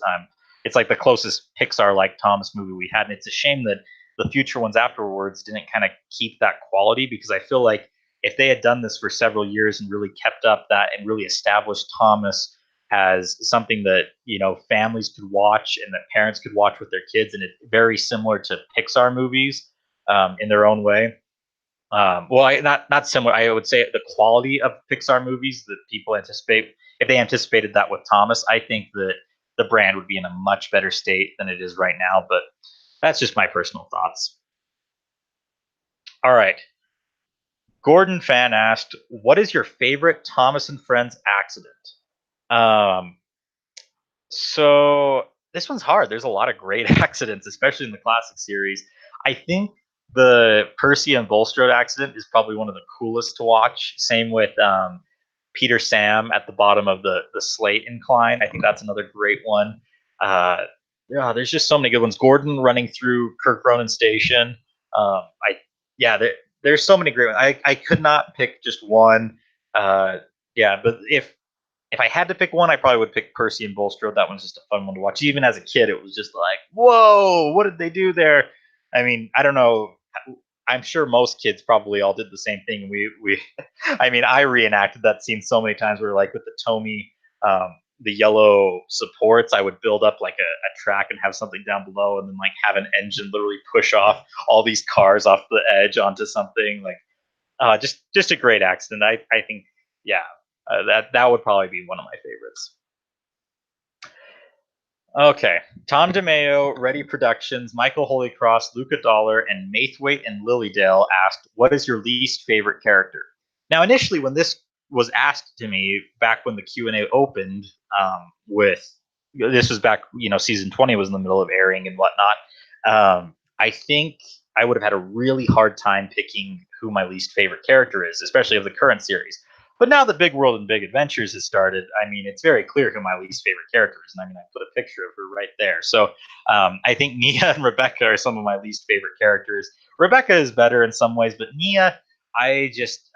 It's like the closest Pixar-like Thomas movie we had, and it's a shame that the future ones afterwards didn't kind of keep that quality because I feel like if they had done this for several years and really kept up that and really established Thomas as something that families could watch and that parents could watch with their kids, and it's very similar to Pixar movies in their own way. Not similar. I would say the quality of Pixar movies that people anticipate. If they anticipated that with Thomas, I think that the brand would be in a much better state than it is right now. But that's just my personal thoughts. All right. Gordon Fan asked, "What is your favorite Thomas and Friends accident?" Um, So this one's hard. There's a lot of great accidents, especially in the classic series. I think the Percy and Bulstrode accident is probably one of the coolest to watch. Same with Peter Sam at the bottom of the slate incline. I think that's another great one. Yeah, there's just so many good ones. Gordon running through Kirk Ronan Station. I yeah, there's so many great ones. I could not pick just one. Yeah, but if I had to pick one, I probably would pick Percy and Bulstrode. That one's just a fun one to watch. Even as a kid, it was just like, whoa, what did they do there? I mean, I don't know. I'm sure most kids probably all did the same thing. I mean, I reenacted that scene so many times. Where like with the Tomy, the yellow supports, I would build up like a track and have something down below, and then like have an engine literally push off all these cars off the edge onto something. Like just a great accident. I think yeah, that would probably be one of my favorites. Okay, Tom DeMeo, Ready Productions, Michael Holycross, Luca Dollar, and Maithwaite and Lilydale asked, "What is your least favorite character?" Now, initially, when this was asked to me back when the Q&A opened, with this was back, season 20 was in the middle of airing and whatnot. I think I would have had a really hard time picking who my least favorite character is, especially of the current series. But now that Big World and Big Adventures has started, I mean, it's very clear who my least favorite character is. And I mean, I put a picture of her right there. So I think Nia and Rebecca are some of my least favorite characters. Rebecca is better in some ways, but Nia, I just,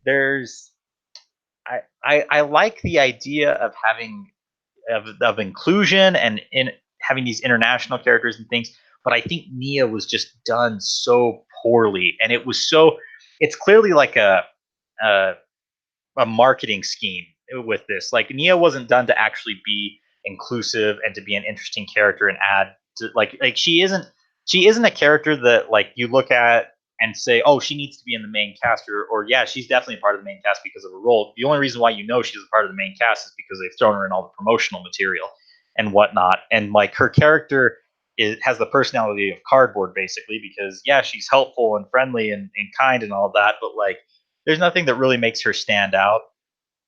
there's, I like the idea of having of inclusion and in having these international characters and things. But I think Nia was just done so poorly, and it was so. It's clearly like a, a marketing scheme with this. Like Nia wasn't done to actually be inclusive and to be an interesting character and add to like she isn't a character that like you look at and say, oh, she needs to be in the main cast, or yeah, she's definitely part of the main cast because of her role. The only reason why you know she's a part of the main cast is because they've thrown her in all the promotional material and whatnot. And like her character has the personality of cardboard basically because yeah, she's helpful and friendly and kind and all that, but like there's nothing that really makes her stand out.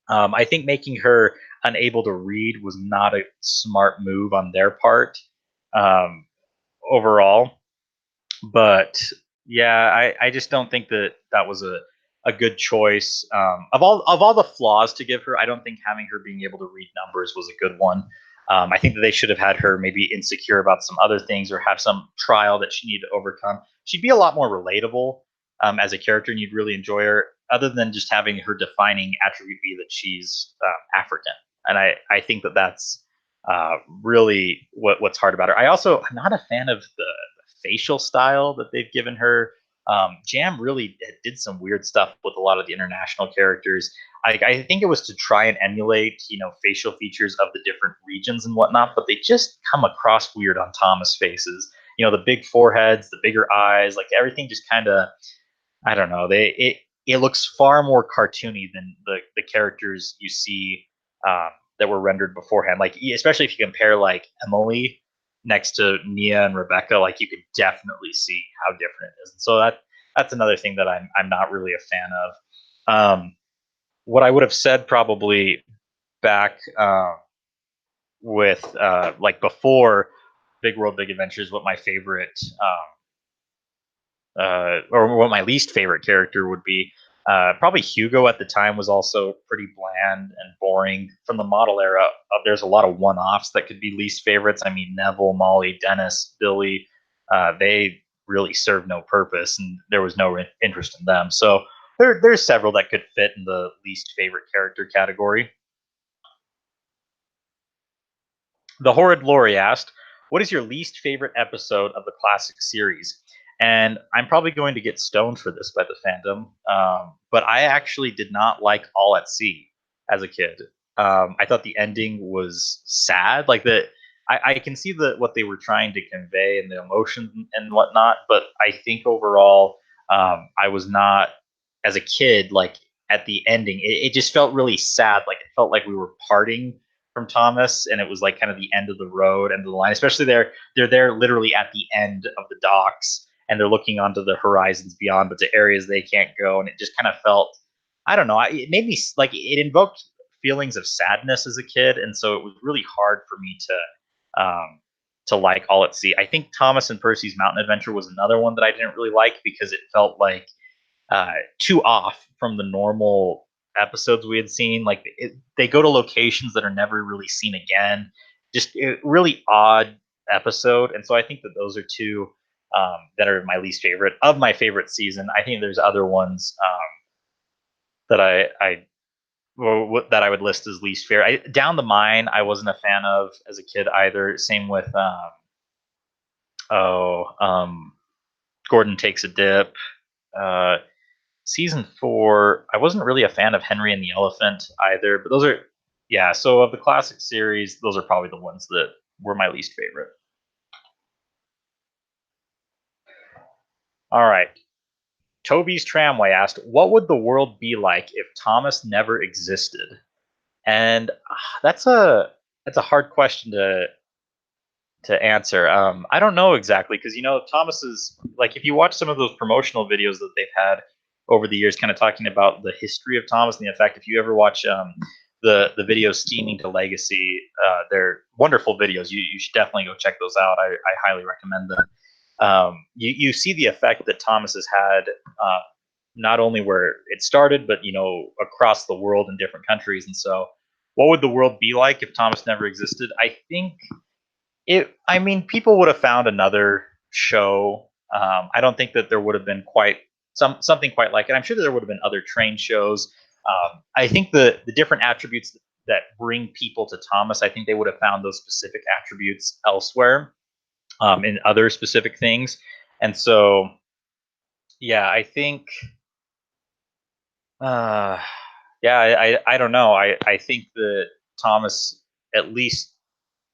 I think making her unable to read was not a smart move on their part, um, overall. But yeah, I just don't think that that was a good choice. Of all the flaws to give her, I don't think having her being able to read numbers was a good one. I think that they should have had her maybe insecure about some other things or have some trial that she needed to overcome. She'd be a lot more relatable, as a character, and you'd really enjoy her. Other than just having her defining attribute be that she's African, and I think that that's really what's hard about her. I'm not a fan of the facial style that they've given her. Jam really did some weird stuff with a lot of the international characters. I think it was to try and emulate, facial features of the different regions and whatnot, but they just come across weird on Thomas faces. The big foreheads, the bigger eyes, like everything just kind of, I don't know. It looks far more cartoony than the characters you see, that were rendered beforehand. Like especially if you compare like Emily next to Nia and Rebecca, like you could definitely see how different it is. And so that's another thing that I'm not really a fan of. What I would have said probably back, with like before Big World Big Adventures, what my favorite, or what my least favorite character would be. Probably Hugo at the time was also pretty bland and boring. From the model era, there's a lot of one-offs that could be least favorites. I mean, Neville, Molly, Dennis, Billy, they really served no purpose, and there was no interest in them. So there's several that could fit in the least favorite character category. The Horrid Lori asked, "What is your least favorite episode of the classic series?" And I'm probably going to get stoned for this by the fandom, but I actually did not like All at Sea as a kid. I thought the ending was sad. Like that, I can see what they were trying to convey and the emotion and whatnot, but I think overall, I was not, as a kid, like at the ending, it just felt really sad. Like it felt like we were parting from Thomas, and it was like kind of the end of the road, end of the line. Especially they're there literally at the end of the docks, and they're looking onto the horizons beyond, but to areas they can't go, and it just kind of felt, I don't know, it made me like it invoked feelings of sadness as a kid, and so it was really hard for me to like All at Sea. I think Thomas and Percy's Mountain Adventure was another one that I didn't really like because it felt like, too off from the normal episodes we had seen. Like they go to locations that are never really seen again. Just a really odd episode, and so I think that those are two, that are my least favorite of my favorite season. I think there's other ones, that that I would list as least favorite. Down the Mine, I wasn't a fan of as a kid either. Same with, oh, Gordon Takes a Dip. Uh, Season 4, I wasn't really a fan of Henry and the Elephant either, but those are, yeah, so of the classic series, those are probably the ones that were my least favorite. All right. Toby's Tramway asked, "What would the world be like if Thomas never existed?" And that's a hard question to answer. I don't know exactly because Thomas is like, if you watch some of those promotional videos that they've had, over the years, kind of talking about the history of Thomas and the effect. If you ever watch the videos Steaming to Legacy, they're wonderful videos. You should definitely go check those out. I highly recommend them. You see the effect that Thomas has had, not only where it started, but across the world in different countries. And so, what would the world be like if Thomas never existed? I think I mean, people would have found another show. I don't think that there would have been quite something quite like it. I'm sure there would have been other train shows. I think the different attributes that bring people to Thomas, I think they would have found those specific attributes elsewhere, in other specific things. And so, yeah, I think, uh, yeah, I don't know. I think that Thomas, at least,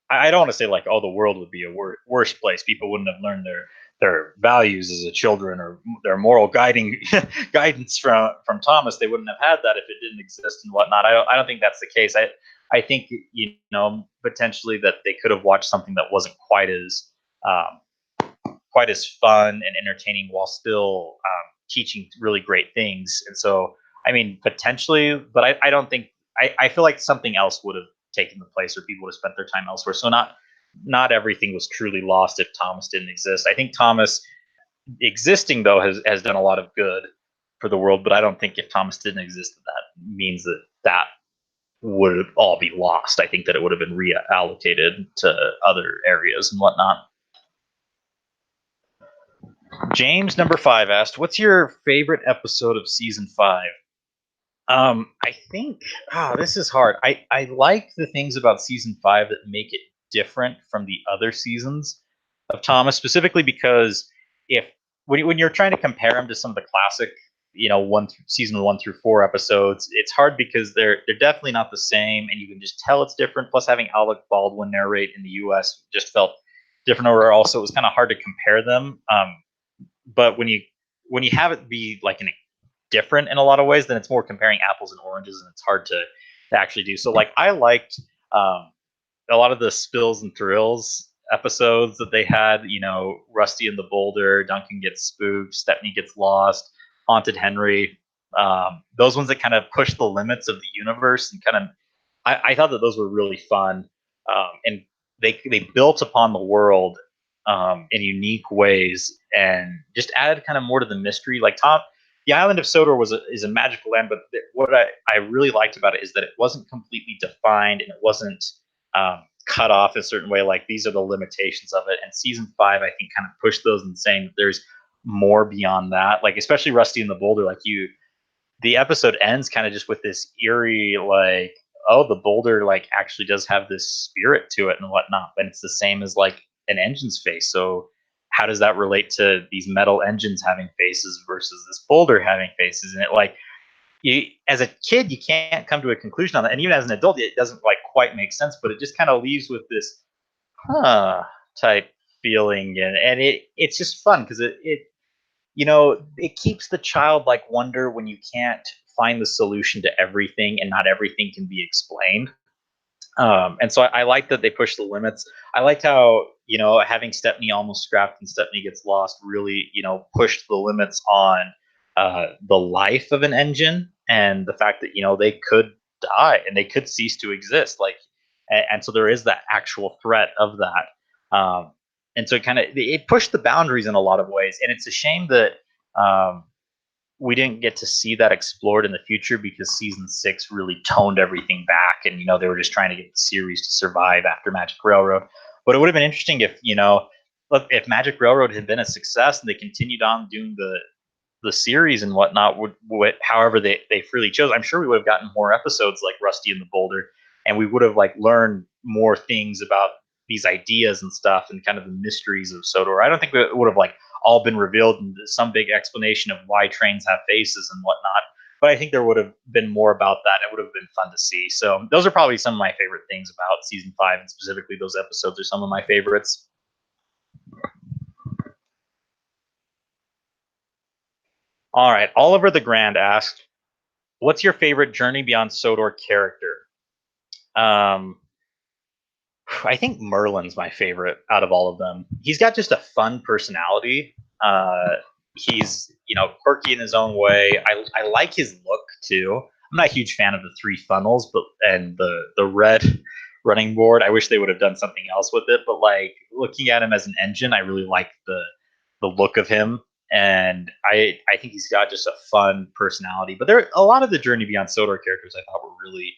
I don't want to say like, oh, the world would be a worse place. People wouldn't have learned their values as a children, or their moral guiding guidance from Thomas. They wouldn't have had that if it didn't exist and whatnot. I don't think that's the case. I think, potentially that they could have watched something that wasn't um, quite as fun and entertaining, while still teaching really great things. And so, I mean, potentially, but I don't think, I feel like something else would have taken the place, or people would have spent their time elsewhere. So not everything was truly lost if Thomas didn't exist. I think Thomas existing, though, has done a lot of good for the world, but I don't think if Thomas didn't exist, that means that would all be lost. I think that it would have been reallocated to other areas and whatnot. James number 5 asked, "What's your favorite episode of season 5?" I think, this is hard. I like the things about season 5 that make it different from the other seasons of Thomas, specifically because if when you're trying to compare him to some of the classic, season 1 through 4 episodes, it's hard because they're definitely not the same, and you can just tell it's different. Plus, having Alec Baldwin narrate in the U.S. just felt different. Or also, it was kind of hard to compare them. But when you have it be like different in a lot of ways, then it's more comparing apples and oranges, and it's hard to actually do. So, like, I liked a lot of the Spills and Thrills episodes that they had. Rusty and the Boulder, Duncan gets spooked, Stepney gets lost, Haunted Henry. Those ones that kind of push the limits of the universe, and kind of, I thought that those were really fun, and they built upon the world in unique ways, and just added kind of more to the mystery. Like, the island of Sodor is a magical land, but what I really liked about it is that it wasn't completely defined, and it wasn't cut off a certain way. Like, these are the limitations of it. And season 5, I think, kind of pushed those and saying there's more beyond that. Like, especially Rusty and the Boulder. Like, the episode ends kind of just with this eerie, like, oh, the boulder like actually does have this spirit to it and whatnot, but it's the same as like an engine's face. So how does that relate to these metal engines having faces versus this boulder having faces? And it, like, as a kid, you can't come to a conclusion on that, and even as an adult, it doesn't like quite make sense. But it just kind of leaves with this type feeling, and it's just fun because it keeps the childlike wonder when you can't find the solution to everything, and not everything can be explained. And so I like that they push the limits. I liked how, having Stepney almost scrapped and Stepney gets lost really, pushed the limits on the life of an engine, and the fact that, they could die and they could cease to exist. Like, and so there is that actual threat of that. And so it pushed the boundaries in a lot of ways. And it's a shame that we didn't get to see that explored in the future, because season 6 really toned everything back, and they were just trying to get the series to survive after Magic Railroad. But it would have been interesting if if Magic Railroad had been a success and they continued on doing the series and whatnot, however they freely chose. I'm sure we would have gotten more episodes like Rusty and the Boulder, and we would have like learned more things about these ideas and stuff, and kind of the mysteries of Sodor. I don't think it would have like all been revealed in some big explanation of why trains have faces and whatnot. But I think there would have been more about that. It would have been fun to see. So those are probably some of my favorite things about season 5, and specifically those episodes are some of my favorites. All right, Oliver the Grand asked, "What's your favorite Journey Beyond Sodor character?" Um, I think Merlin's my favorite out of all of them. He's got just a fun personality. He's quirky in his own way. I like his look too. I'm not a huge fan of the three funnels, but and the red running board. I wish they would have done something else with it. But like looking at him as an engine, I really like the look of him, and I think he's got just a fun personality. But there a lot of the Journey Beyond Sodor characters I thought were really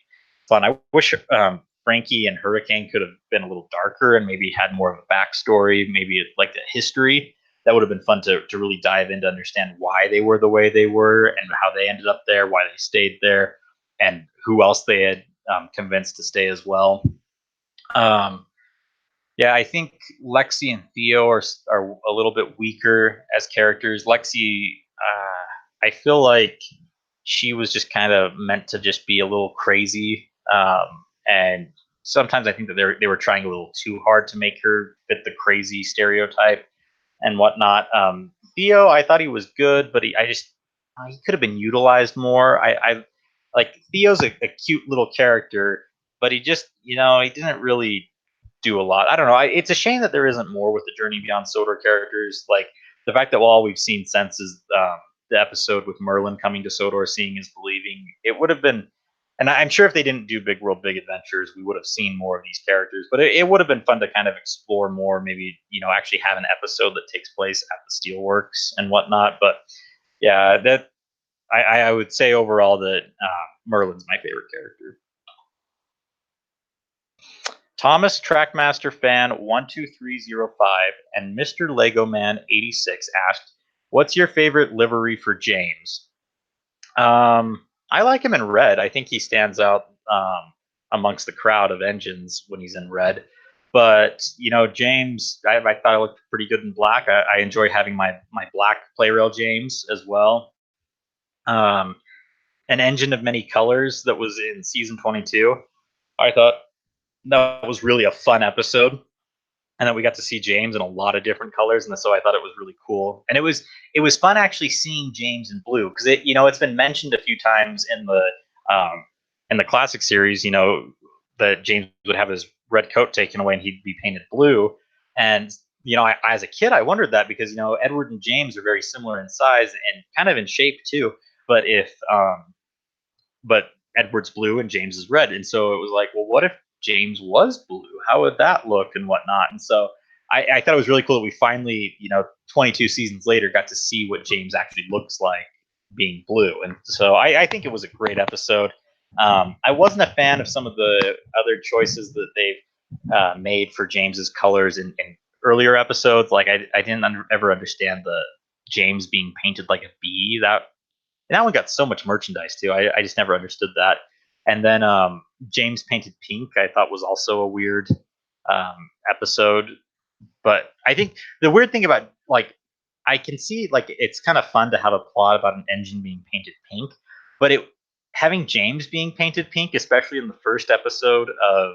fun. I wish Frankie and Hurricane could have been a little darker and maybe had more of a backstory, maybe like the history. That would have been fun to really dive in to understand why they were the way they were and how they ended up there, why they stayed there, and who else they had convinced to stay as well. Um, yeah, I think Lexi and Theo are a little bit weaker as characters. Lexi, I feel like she was just kind of meant to just be a little crazy, and sometimes I think that they were trying a little too hard to make her fit the crazy stereotype and whatnot. Theo, I thought he was good, but he could have been utilized more. I like Theo's a cute little character, but he just he didn't really do a lot. I don't know. It's a shame that there isn't more with the Journey Beyond Sodor characters. Like the fact that all we've seen since is the episode with Merlin coming to Sodor, seeing is believing. It would have been, and I'm sure if they didn't do Big World Big Adventures, we would have seen more of these characters. But it would have been fun to kind of explore more. Maybe actually have an episode that takes place at the Steelworks and whatnot. But yeah, that I would say overall that Merlin's my favorite character. Thomas Trackmaster Fan 12305 and Mr. Lego Man 86 asked, "What's your favorite livery for James?" I like him in red. I think he stands out amongst the crowd of engines when he's in red. But James, I thought I looked pretty good in black. I enjoy having my black Playrail James as well. Um, an engine of many colors that was in season 22. I thought that was really a fun episode, and then we got to see James in a lot of different colors, and so I thought it was really cool. And it was fun actually seeing James in blue because it's been mentioned a few times um, in the classic series, that James would have his red coat taken away and he'd be painted blue. And as a kid, I wondered that because Edward and James are very similar in size and kind of in shape too. But if but Edward's blue and James is red. And so it was like, well, what if James was blue? How would that look and whatnot? And so I thought it was really cool that we finally, 22 seasons later, got to see what James actually looks like being blue. And so I think it was a great episode. I wasn't a fan of some of the other choices that they've made for James's colors in earlier episodes. Like I didn't ever understand the James being painted like a bee. That one got so much merchandise too. I just never understood that. And then James painted pink, I thought was also a weird episode. But I think the weird thing about I can see it's kind of fun to have a plot about an engine being painted pink, but having James being painted pink, especially in the first episode of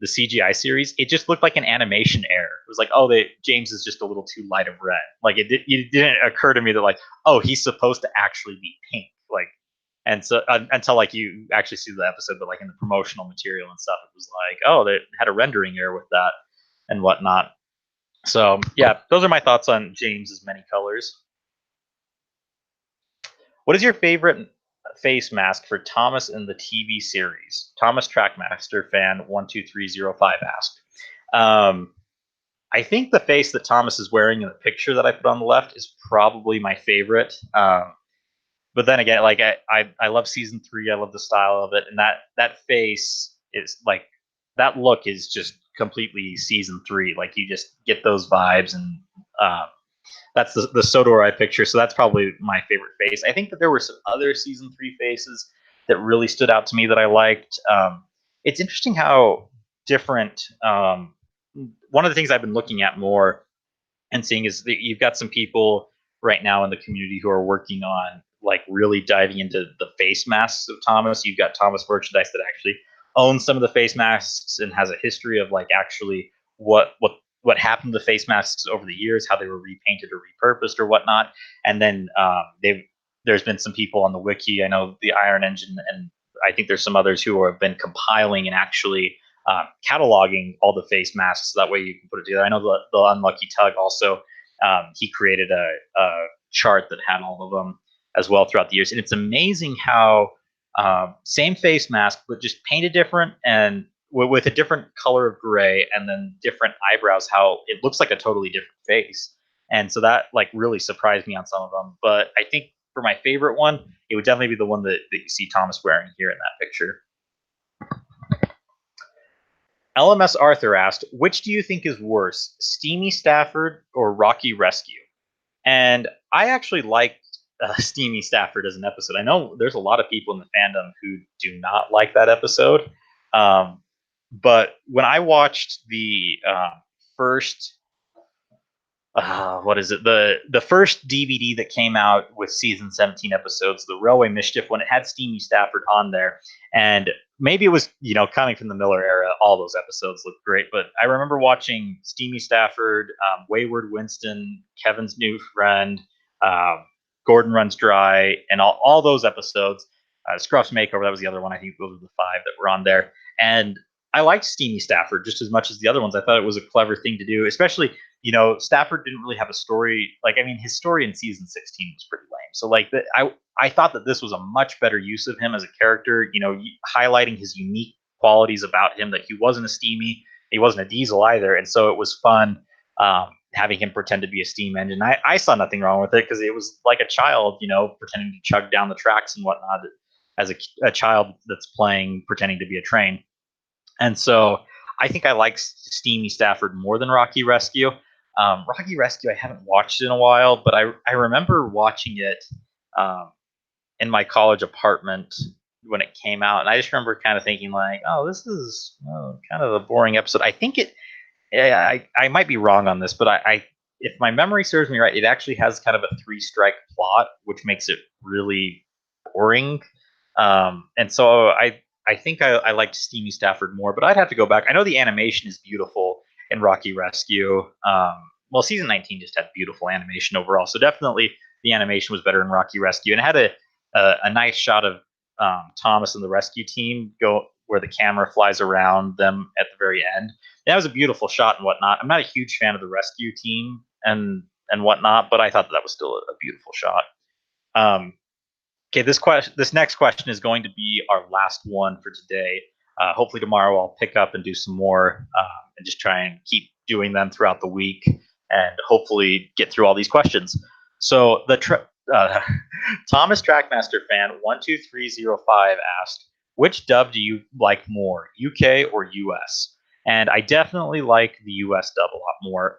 the CGI series, it just looked like an animation error. It was like, oh, James is just a little too light of red. Like it didn't occur to me that oh, he's supposed to actually be pink. And so until you actually see the episode, but in the promotional material and stuff, it was like, oh, they had a rendering error with that and whatnot. So yeah, those are my thoughts on James's many colors. What is your favorite face mask for Thomas in the TV series? Thomas Trackmaster Fan 12305 asked. I think the face that Thomas is wearing in the picture that I put on the left is probably my favorite. But then again, I love season 3. I love the style of it, and that face is that look is just completely season 3. Like you just get those vibes, and that's the Sodor I picture. So that's probably my favorite face. I think that there were some other season 3 faces that really stood out to me that I liked. It's interesting how different. One of the things I've been looking at more and seeing is that you've got some people right now in the community who are working on really diving into the face masks of Thomas. You've got Thomas merchandise that actually owns some of the face masks and has a history of actually what happened to the face masks over the years, how they were repainted or repurposed or whatnot. And then there's been some people on the wiki. I know the Iron Engine, and I think there's some others who have been compiling and actually cataloging all the face masks. So that way you can put it together. I know the Unlucky Tug also He created a chart that had all of them as well throughout the years, and it's amazing how same face mask but just painted different and with a different color of gray and then different eyebrows, how it looks like a totally different face. And so that like really surprised me on some of them. But I think for my favorite one, it would definitely be the one that you see Thomas wearing here in that picture. LMS Arthur asked, which do you think is worse, Steamy Stafford or Rocky Rescue? And I actually liked Steamy Stafford as an episode. I know there's a lot of people in the fandom who do not like that episode. But when I watched the first what is it, the first DVD that came out with season 17 episodes, the Railway Mischief, when it had Steamy Stafford on there, and maybe it was coming from the Miller era, all those episodes looked great, but I remember watching Steamy Stafford, Wayward Winston, Kevin's New Friend, um, Gordon Runs Dry, and all those episodes. Scruff's Makeover, that was the other one. I think those were the 5 that were on there, and I liked Steamy Stafford just as much as the other ones. I thought it was a clever thing to do, especially Stafford didn't really have a story. Like, I mean, his story in season 16 was pretty lame. So, like, I thought that this was a much better use of him as a character. Highlighting his unique qualities about him. That he wasn't a steamy, he wasn't a diesel either, and so it was fun having him pretend to be a steam engine. I saw nothing wrong with it because it was like a child, pretending to chug down the tracks and whatnot. As a child that's playing, pretending to be a train. And so I think I like Steamy Stafford more than Rocky Rescue. Rocky Rescue, I haven't watched in a while, but I remember watching it um, in my college apartment when it came out. And I just remember kind of thinking, like, oh, this is kind of a boring episode. I think I might be wrong on this, but if my memory serves me right, it actually has kind of a 3-strike plot, which makes it really boring. And so I think I liked Steamy Stafford more, but I'd have to go back. I know the animation is beautiful in Rocky Rescue. Well, season 19 just had beautiful animation overall, so definitely the animation was better in Rocky Rescue, and it had a nice shot of Thomas and the rescue team go where the camera flies around them at the very end. That was a beautiful shot and whatnot. I'm not a huge fan of the rescue team and whatnot, but I thought that was still a beautiful shot. Okay, this next question is going to be our last one for today. Hopefully tomorrow I'll pick up and do some more and just try and keep doing them throughout the week and hopefully get through all these questions. So Thomas Trackmaster fan 12305 asked, which dub do you like more, UK or US? And I definitely like the US dub a lot more,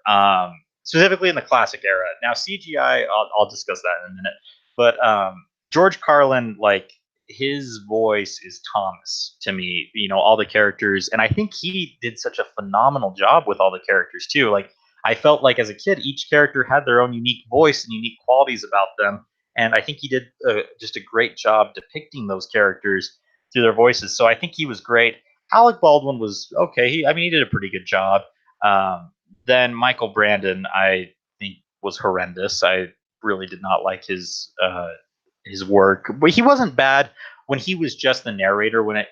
specifically in the classic era. Now CGI, I'll discuss that in a minute, but George Carlin, like, his voice is Thomas to me. All the characters, and I think he did such a phenomenal job with all the characters too. Like, I felt like as a kid, each character had their own unique voice and unique qualities about them, and I think he did just a great job depicting those characters through their voices. So I think he was great. Alec Baldwin was okay. He did a pretty good job. Then Michael Brandon, I think, was horrendous. I really did not like his work, but he wasn't bad when he was just the narrator. When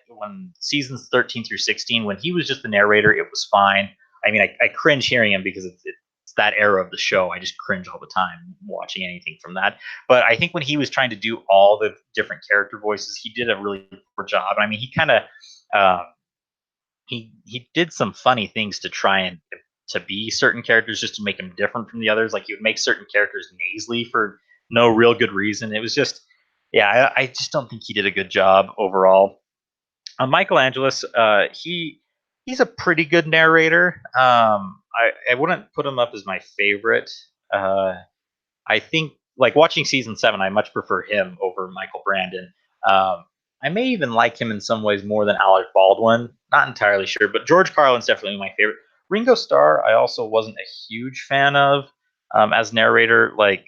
seasons 13 through 16, when he was just the narrator, it was fine. I mean, I cringe hearing him because it's that era of the show. I just cringe all the time watching anything from that. But I think when he was trying to do all the different character voices, he did a really poor job. I mean, he kind of uh, he did some funny things to try and to be certain characters just to make him different from the others. Like, he would make certain characters nasally for no real good reason. It was just, yeah, I just don't think he did a good job overall. Michael Angelis, he's a pretty good narrator. I wouldn't put him up as my favorite. I think, like, watching season 7, I much prefer him over Michael Brandon. I may even like him in some ways more than Alec Baldwin. Not entirely sure, but George Carlin's definitely my favorite. Ringo Starr, I also wasn't a huge fan of as narrator. Like,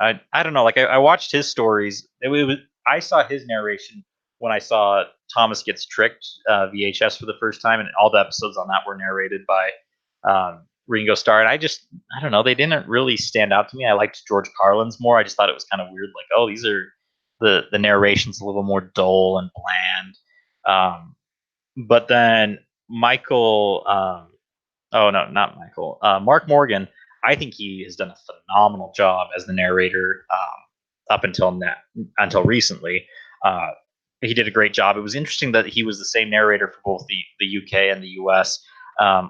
I don't know. Like, I watched his stories. I saw his narration when I saw Thomas Gets Tricked VHS for the first time, and all the episodes on that were narrated by Ringo Starr. And I don't know, they didn't really stand out to me. I liked George Carlin's more. I just thought it was kind of weird. Like, oh, these are the narration's a little more dull and bland. But then Michael, oh no, not Michael, Mark Morgan. I think he has done a phenomenal job as the narrator up until recently. Uh, he did a great job. It was interesting that he was the same narrator for both the UK and the US.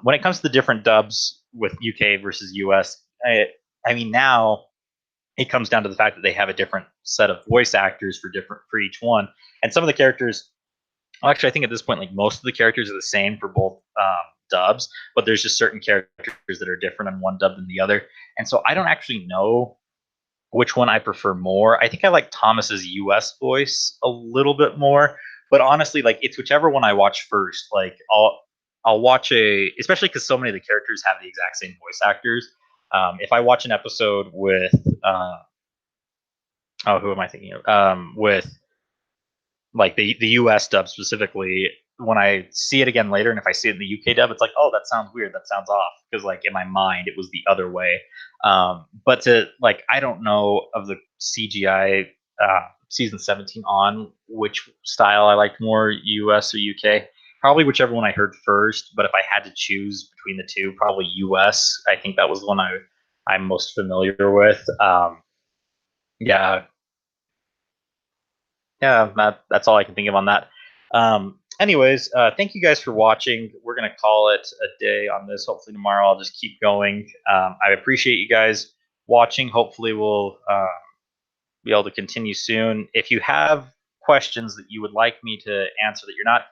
When it comes to the different dubs with UK versus US, I mean now it comes down to the fact that they have a different set of voice actors for each one, and some of the characters. Well, actually, I think at this point, like most of the characters are the same for both dubs, but there's just certain characters that are different on one dub than the other, and so I don't actually know which one I prefer more. I think I like Thomas's US voice a little bit more, but honestly, like it's whichever one I watch first. Like I'll watch especially because so many of the characters have the exact same voice actors. If I watch an episode with who am I thinking of? With like the US dub specifically, when I see it again later, and if I see it in the UK dub, it's like, oh, that sounds weird. That sounds off because like in my mind it was the other way. But to like, I don't know of the CGI season 17 on which style I liked more, US or UK. Probably whichever one I heard first. But if I had to choose between the two, probably US. I think that was the one I'm most familiar with. Yeah, yeah, that's all I can think of on that. Anyways, thank you guys for watching. We're gonna call it a day on this. Hopefully tomorrow I'll just keep going. I appreciate you guys watching. Hopefully we'll be able to continue soon. If you have questions that you would like me to answer that you're not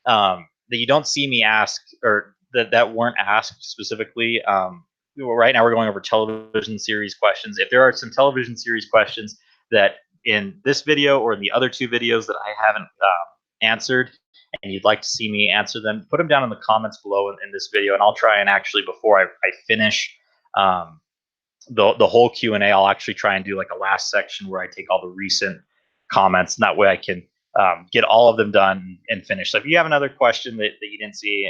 that you don't see me ask or that weren't asked specifically. Right now we're going over television series questions. If there are some television series questions that in this video or in the other two videos that I haven't answered and you'd like to see me answer them, put them down in the comments below in this video, and I'll try and actually before I finish um, the whole Q&A, I'll actually try and do like a last section where I take all the recent comments, and that way I can get all of them done and finished. So if you have another question that you didn't see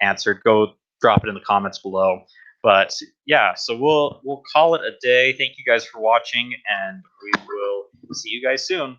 answered, go drop it in the comments below. But yeah, so we'll call it a day. Thank you guys for watching, and we will see you guys soon.